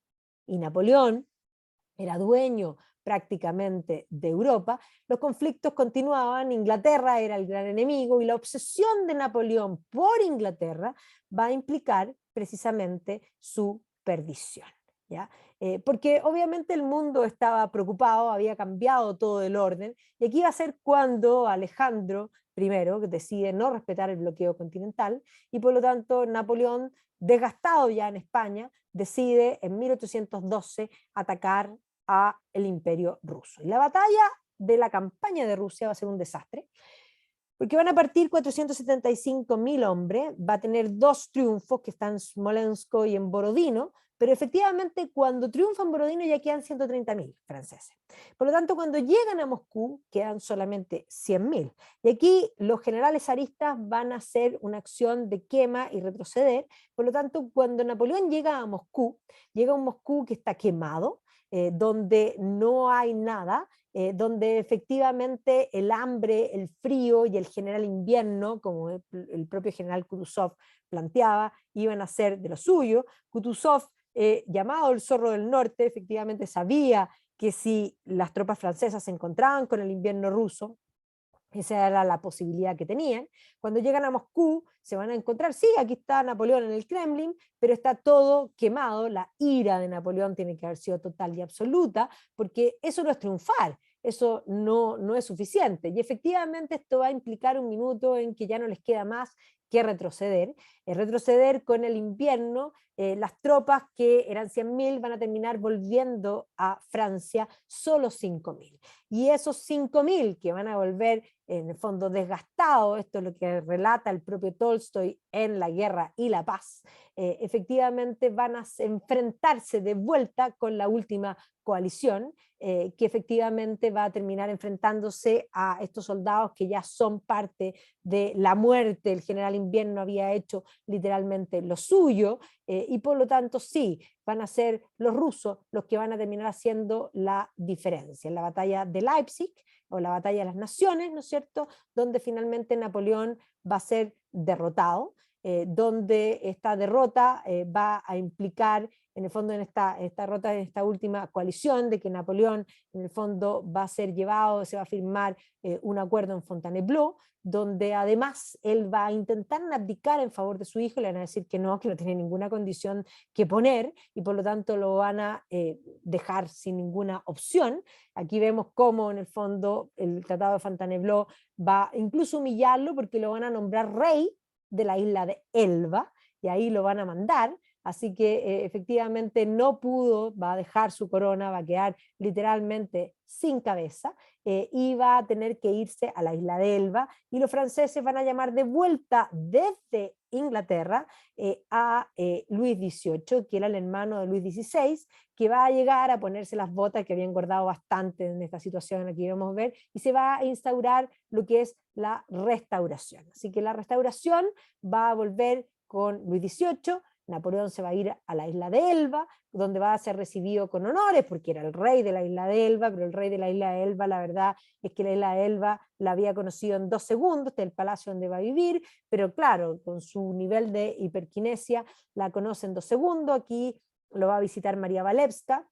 y Napoleón era dueño prácticamente de Europa, los conflictos continuaban, Inglaterra era el gran enemigo, y la obsesión de Napoleón por Inglaterra va a implicar precisamente su perdición, ¿ya? Porque obviamente el mundo estaba preocupado, había cambiado todo el orden, y aquí va a ser cuando Alejandro I, que decide no respetar el bloqueo continental, y por lo tanto Napoleón, desgastado ya en España, decide en 1812 atacar a el imperio ruso. Y la batalla de la campaña de Rusia va a ser un desastre, porque van a partir 475.000 hombres, va a tener dos triunfos que están en Smolensk y en Borodino, pero efectivamente cuando triunfa en Borodino ya quedan 130.000 franceses. Por lo tanto, cuando llegan a Moscú quedan solamente 100.000. Y aquí los generales zaristas van a hacer una acción de quema y retroceder. Por lo tanto, cuando Napoleón llega a Moscú, llega a un Moscú que está quemado, donde no hay nada, donde efectivamente el hambre, el frío y el general invierno, como el propio general Kutuzov planteaba, iban a ser de lo suyo. Kutuzov, llamado el Zorro del Norte, efectivamente sabía que si las tropas francesas se encontraban con el invierno ruso, esa era la posibilidad que tenían. Cuando llegan a Moscú se van a encontrar, sí, aquí está Napoleón en el Kremlin, pero está todo quemado, la ira de Napoleón tiene que haber sido total y absoluta, porque eso no es triunfar, eso no es suficiente. Y efectivamente esto va a implicar un minuto en que ya no les queda más que retroceder con el invierno. Las tropas que eran 100.000 van a terminar volviendo a Francia solo 5.000. Y esos 5.000 que van a volver en el fondo desgastados, esto es lo que relata el propio Tolstoy en La Guerra y la Paz, efectivamente van a enfrentarse de vuelta con la última coalición, que efectivamente va a terminar enfrentándose a estos soldados que ya son parte de la muerte. El general Invierno había hecho literalmente lo suyo, y por lo tanto sí, van a ser los rusos los que van a terminar haciendo la diferencia. En la batalla de Leipzig, o la batalla de las naciones, ¿no es cierto?, donde finalmente Napoleón va a ser derrotado, donde esta derrota va a implicar en el fondo en esta derrota, en esta última coalición, de que Napoleón en el fondo va a ser llevado, se va a firmar un acuerdo en Fontainebleau, donde además él va a intentar abdicar en favor de su hijo, le van a decir que no tiene ninguna condición que poner, y por lo tanto lo van a dejar sin ninguna opción. Aquí vemos cómo en el fondo el Tratado de Fontainebleau va incluso a humillarlo, porque lo van a nombrar rey de la isla de Elba, y ahí lo van a mandar. Así que efectivamente no pudo, va a dejar su corona, va a quedar literalmente sin cabeza, y va a tener que irse a la isla de Elba, y los franceses van a llamar de vuelta desde Inglaterra a Luis XVIII, que era el hermano de Luis XVI, que va a llegar a ponerse las botas, que había engordado bastante en esta situación, aquí vamos a ver, y se va a instaurar lo que es la restauración. Así que la restauración va a volver con Luis XVIII. Napoleón se va a ir a la isla de Elba, donde va a ser recibido con honores, porque era el rey de la isla de Elba, pero el rey de la isla de Elba, la verdad es que la isla de Elba la había conocido en 2 segundos, del palacio donde va a vivir, pero claro, con su nivel de hiperquinesia la conoce en 2 segundos. Aquí lo va a visitar María Walewska,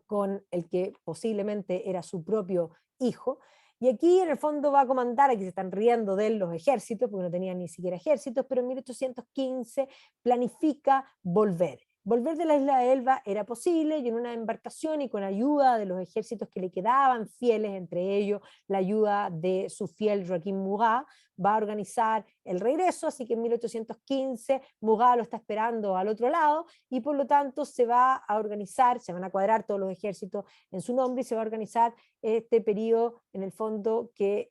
con el que posiblemente era su propio hijo, y aquí en el fondo va a comandar, aquí se están riendo de él los ejércitos, porque no tenía ni siquiera ejércitos, pero en 1815 planifica volver. volver de la isla de Elba era posible, y en una embarcación y con ayuda de los ejércitos que le quedaban fieles, entre ellos la ayuda de su fiel Joaquín Murat, va a organizar el regreso, así que en 1815 Murat lo está esperando al otro lado, y por lo tanto se va a organizar, se van a cuadrar todos los ejércitos en su nombre, y se va a organizar este periodo en el fondo que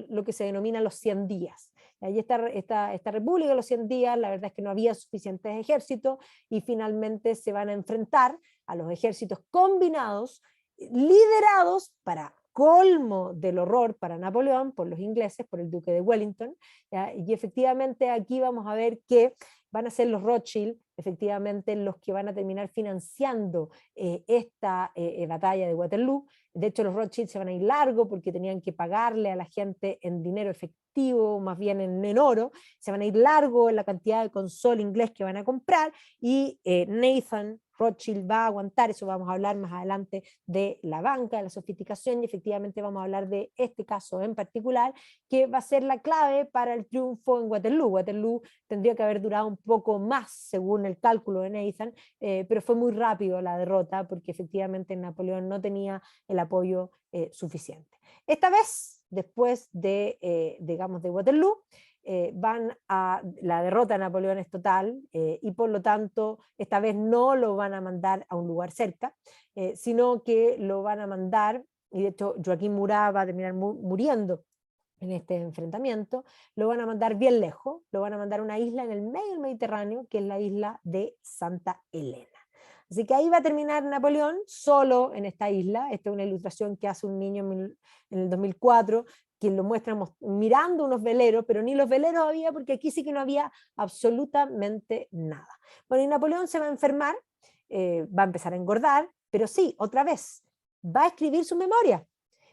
lo que se denomina los 100 días. Ahí esta república de los 100 días, la verdad es que no había suficientes ejércitos, y finalmente se van a enfrentar a los ejércitos combinados, liderados, para colmo del horror para Napoleón, por los ingleses, por el duque de Wellington, ¿ya? Y efectivamente aquí vamos a ver que van a ser los Rothschild, efectivamente, los que van a terminar financiando esta batalla de Waterloo. De hecho, los Rothschild se van a ir largo porque tenían que pagarle a la gente en dinero efectivo, más bien en oro. Se van a ir largo en la cantidad de console inglés que van a comprar, y Nathan Rothschild va a aguantar. Eso vamos a hablar más adelante de la banca, de la sofisticación, y efectivamente vamos a hablar de este caso en particular, que va a ser la clave para el triunfo en Waterloo. Waterloo tendría que haber durado un poco más, según el cálculo de Nathan, pero fue muy rápido la derrota, porque efectivamente Napoleón no tenía el apoyo suficiente. Esta vez, después digamos, de Waterloo, la derrota de Napoleón es total, y por lo tanto esta vez no lo van a mandar a un lugar cerca, sino que lo van a mandar, y de hecho Joaquín Murat va a terminar muriendo en este enfrentamiento, lo van a mandar bien lejos, lo van a mandar a una isla en el medio del Mediterráneo, que es la isla de Santa Elena. Así que ahí va a terminar Napoleón solo en esta isla. Esta es una ilustración que hace un niño en el 2004, que lo muestra mirando unos veleros, pero ni los veleros había, porque aquí sí que no había absolutamente nada. Bueno, y Napoleón se va a enfermar, va a empezar a engordar, pero sí, otra vez, va a escribir su memoria.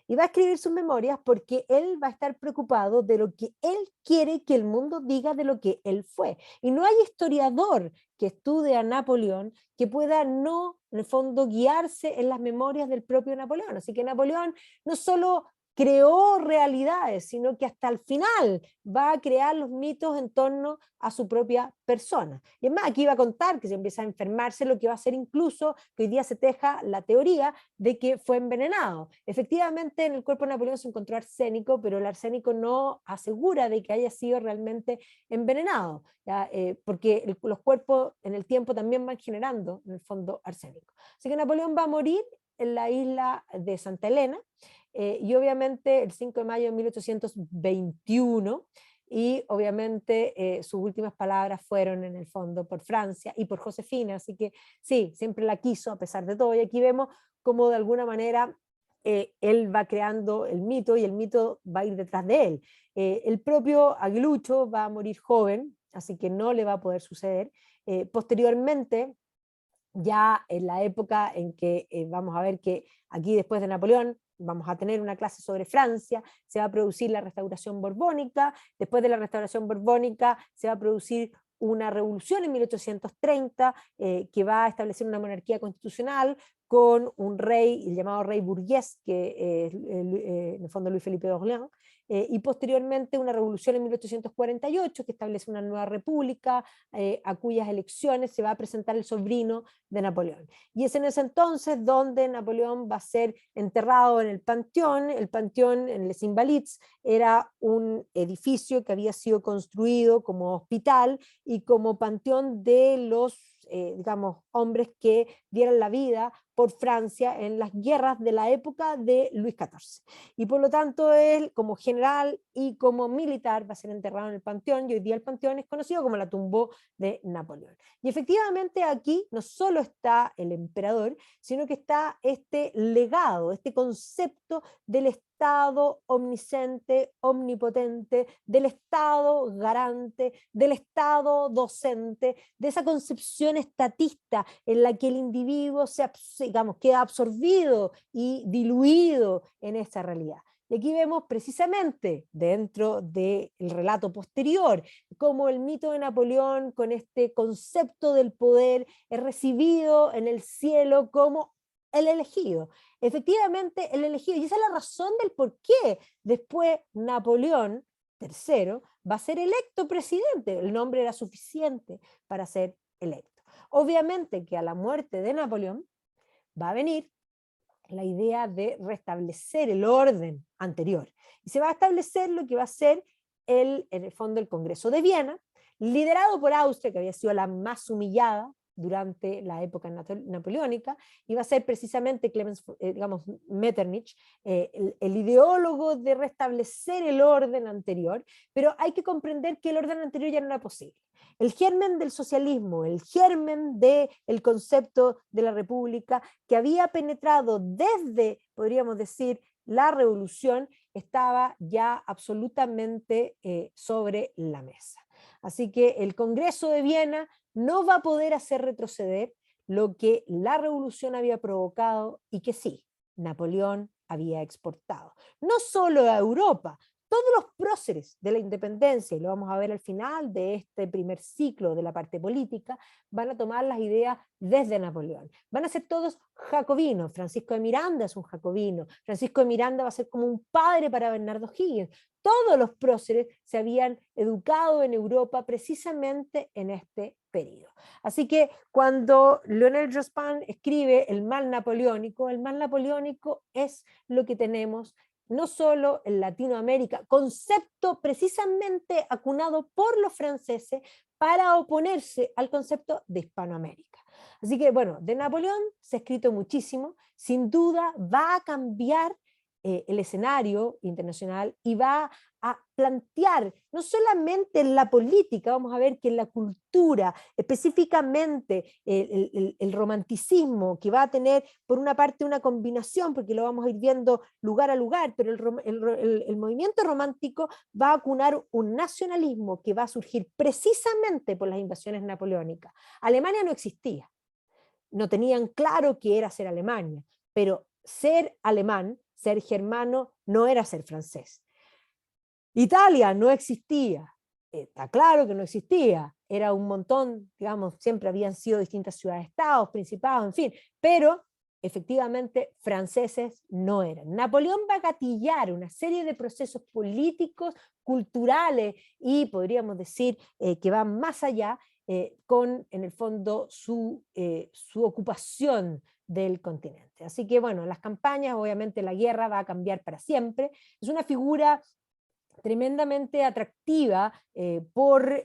Y va a escribir sus memorias porque él va a estar preocupado de lo que él quiere que el mundo diga de lo que él fue. Y no hay historiador que estudie a Napoleón que pueda no, en el fondo, guiarse en las memorias del propio Napoleón. Así que Napoleón no solo creó realidades, sino que hasta el final va a crear los mitos en torno a su propia persona. Y es más, aquí va a contar que se empieza a enfermarse, lo que va a hacer incluso que hoy día se teja la teoría de que fue envenenado. Efectivamente, en el cuerpo de Napoleón se encontró arsénico, pero el arsénico no asegura de que haya sido realmente envenenado, ¿ya? Porque los cuerpos en el tiempo también van generando, en el fondo, arsénico. Así que Napoleón va a morir en la isla de Santa Elena, y obviamente el 5 de mayo de 1821, y obviamente sus últimas palabras fueron en el fondo por Francia y por Josefina, así que sí, siempre la quiso a pesar de todo, y aquí vemos cómo de alguna manera él va creando el mito, y el mito va a ir detrás de él. El propio Aguilucho va a morir joven, así que no le va a poder suceder. Posteriormente, ya en la época en que vamos a ver que aquí después de Napoleón vamos a tener una clase sobre Francia, se va a producir la restauración borbónica, después de la restauración borbónica se va a producir una revolución en 1830 que va a establecer una monarquía constitucional con un rey, el llamado rey burgués, que es en el fondo Luis Felipe de Orleans, y posteriormente una revolución en 1848 que establece una nueva república, a cuyas elecciones se va a presentar el sobrino de Napoleón. Y es en ese entonces donde Napoleón va a ser enterrado en el Panteón. El Panteón en Les Invalides era un edificio que había sido construido como hospital y como panteón de los digamos, hombres que dieran la vida por Francia en las guerras de la época de Luis XIV. Y por lo tanto él, como general y como militar, va a ser enterrado en el Panteón, y hoy día el Panteón es conocido como la tumba de Napoleón. Y efectivamente aquí no solo está el emperador, sino que está este legado, este concepto del Estado omnisciente, omnipotente, del Estado garante, del Estado docente, de esa concepción estatista en la que el individuo digamos, queda absorbido y diluido en esa realidad. Y aquí vemos precisamente dentro del relato posterior cómo el mito de Napoleón con este concepto del poder es recibido en el cielo como el elegido. Efectivamente, el elegido. Y esa es la razón del por qué después Napoleón III va a ser electo presidente. El nombre era suficiente para ser electo. Obviamente que a la muerte de Napoleón va a venir la idea de restablecer el orden anterior. Y se va a establecer lo que va a ser en el fondo el Congreso de Viena, liderado por Austria, que había sido la más humillada durante la época napoleónica, y va a ser precisamente Metternich, el ideólogo de restablecer el orden anterior, pero hay que comprender que el orden anterior ya no era posible. El germen del socialismo, el germen del concepto de la república que había penetrado desde, podríamos decir, la revolución, estaba ya absolutamente sobre la mesa. Así que el Congreso de Viena no va a poder hacer retroceder lo que la revolución había provocado y que sí, Napoleón había exportado. No solo a Europa, todos los próceres de la independencia, y lo vamos a ver al final de este primer ciclo de la parte política, van a tomar las ideas desde Napoleón. Van a ser todos jacobinos. Francisco de Miranda es un jacobino. Francisco de Miranda va a ser como un padre para Bernardo Higgins. Todos los próceres se habían educado en Europa precisamente en este periodo. Así que cuando Lionel Jospin escribe el mal napoleónico es lo que tenemos no solo en Latinoamérica, concepto precisamente acunado por los franceses para oponerse al concepto de Hispanoamérica. Así que bueno, de Napoleón se ha escrito muchísimo, sin duda va a cambiar el escenario internacional y va a plantear no solamente en la política, vamos a ver que en la cultura, específicamente el romanticismo, que va a tener por una parte una combinación, porque lo vamos a ir viendo lugar a lugar, pero el movimiento romántico va a acunar un nacionalismo que va a surgir precisamente por las invasiones napoleónicas. Alemania no existía, no tenían claro qué era ser Alemania, pero ser alemán, ser germano, no era ser francés. Italia no existía, está claro que no existía, era un montón, digamos, siempre habían sido distintas ciudades-estados, principados, en fin, pero efectivamente franceses no eran. Napoleón va a gatillar una serie de procesos políticos, culturales y podríamos decir que van más allá con, en el fondo, su ocupación del continente. Así que bueno, las campañas, obviamente la guerra va a cambiar para siempre. Es una figura tremendamente atractiva por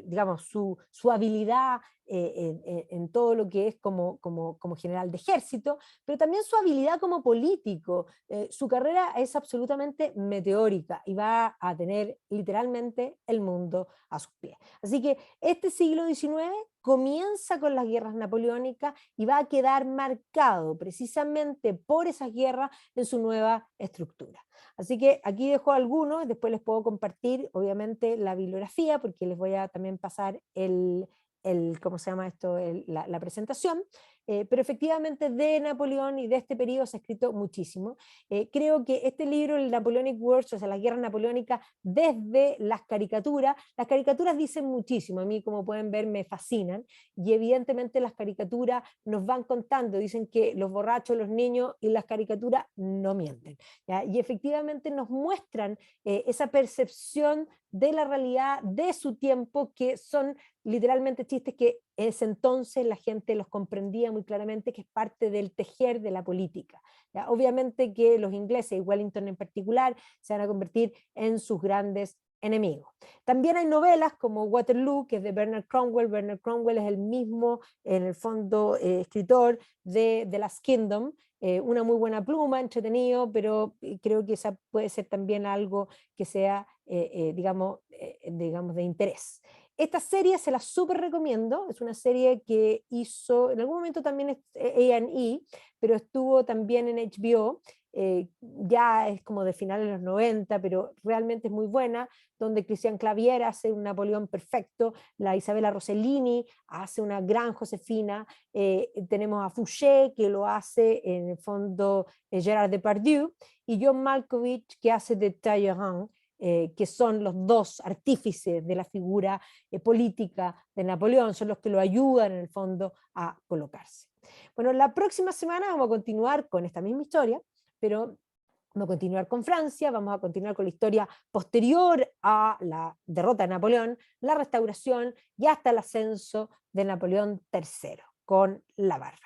digamos, su habilidad en todo lo que es como general de ejército, pero también su habilidad como político. Su carrera es absolutamente meteórica y va a tener literalmente el mundo a sus pies. Así que este siglo XIX comienza con las guerras napoleónicas y va a quedar marcado precisamente por esas guerras en su nueva estructura. Así que aquí dejo algunos, después les puedo compartir obviamente la bibliografía porque les voy a también pasar ¿cómo se llama esto? La presentación, pero efectivamente de Napoleón y de este periodo se ha escrito muchísimo. Creo que este libro, el Napoleonic Wars, o sea, las guerras napoleónicas, desde las caricaturas dicen muchísimo, a mí como pueden ver me fascinan, y evidentemente las caricaturas nos van contando, dicen que los borrachos, los niños y las caricaturas no mienten, ¿ya? Y efectivamente nos muestran esa percepción de la realidad de su tiempo, que son literalmente chistes que en ese entonces la gente los comprendía muy claramente, que es parte del tejer de la política. ¿Ya? Obviamente que los ingleses, y Wellington en particular, se van a convertir en sus grandes enemigos. También hay novelas como Waterloo, que es de Bernard Cornwell. Bernard Cornwell es el mismo, en el fondo, escritor de The Last Kingdom, una muy buena pluma, entretenido, pero creo que esa puede ser también algo que sea, digamos, de interés. Esta serie se la súper recomiendo, es una serie que hizo, en algún momento también es A&E, pero estuvo también en HBO, ya es como de finales de los 90, pero realmente es muy buena, donde Christian Clavier hace un Napoleón perfecto, la Isabella Rossellini hace una gran Josefina, tenemos a Fouché, que lo hace en el fondo Gerard Depardieu, y John Malkovich, que hace de Talleyrand, que son los dos artífices de la figura política de Napoleón, son los que lo ayudan en el fondo a colocarse. Bueno, la próxima semana vamos a continuar con esta misma historia, pero Vamos a continuar con Francia, vamos a continuar con la historia posterior a la derrota de Napoleón, la restauración y hasta el ascenso de Napoleón III con la barra.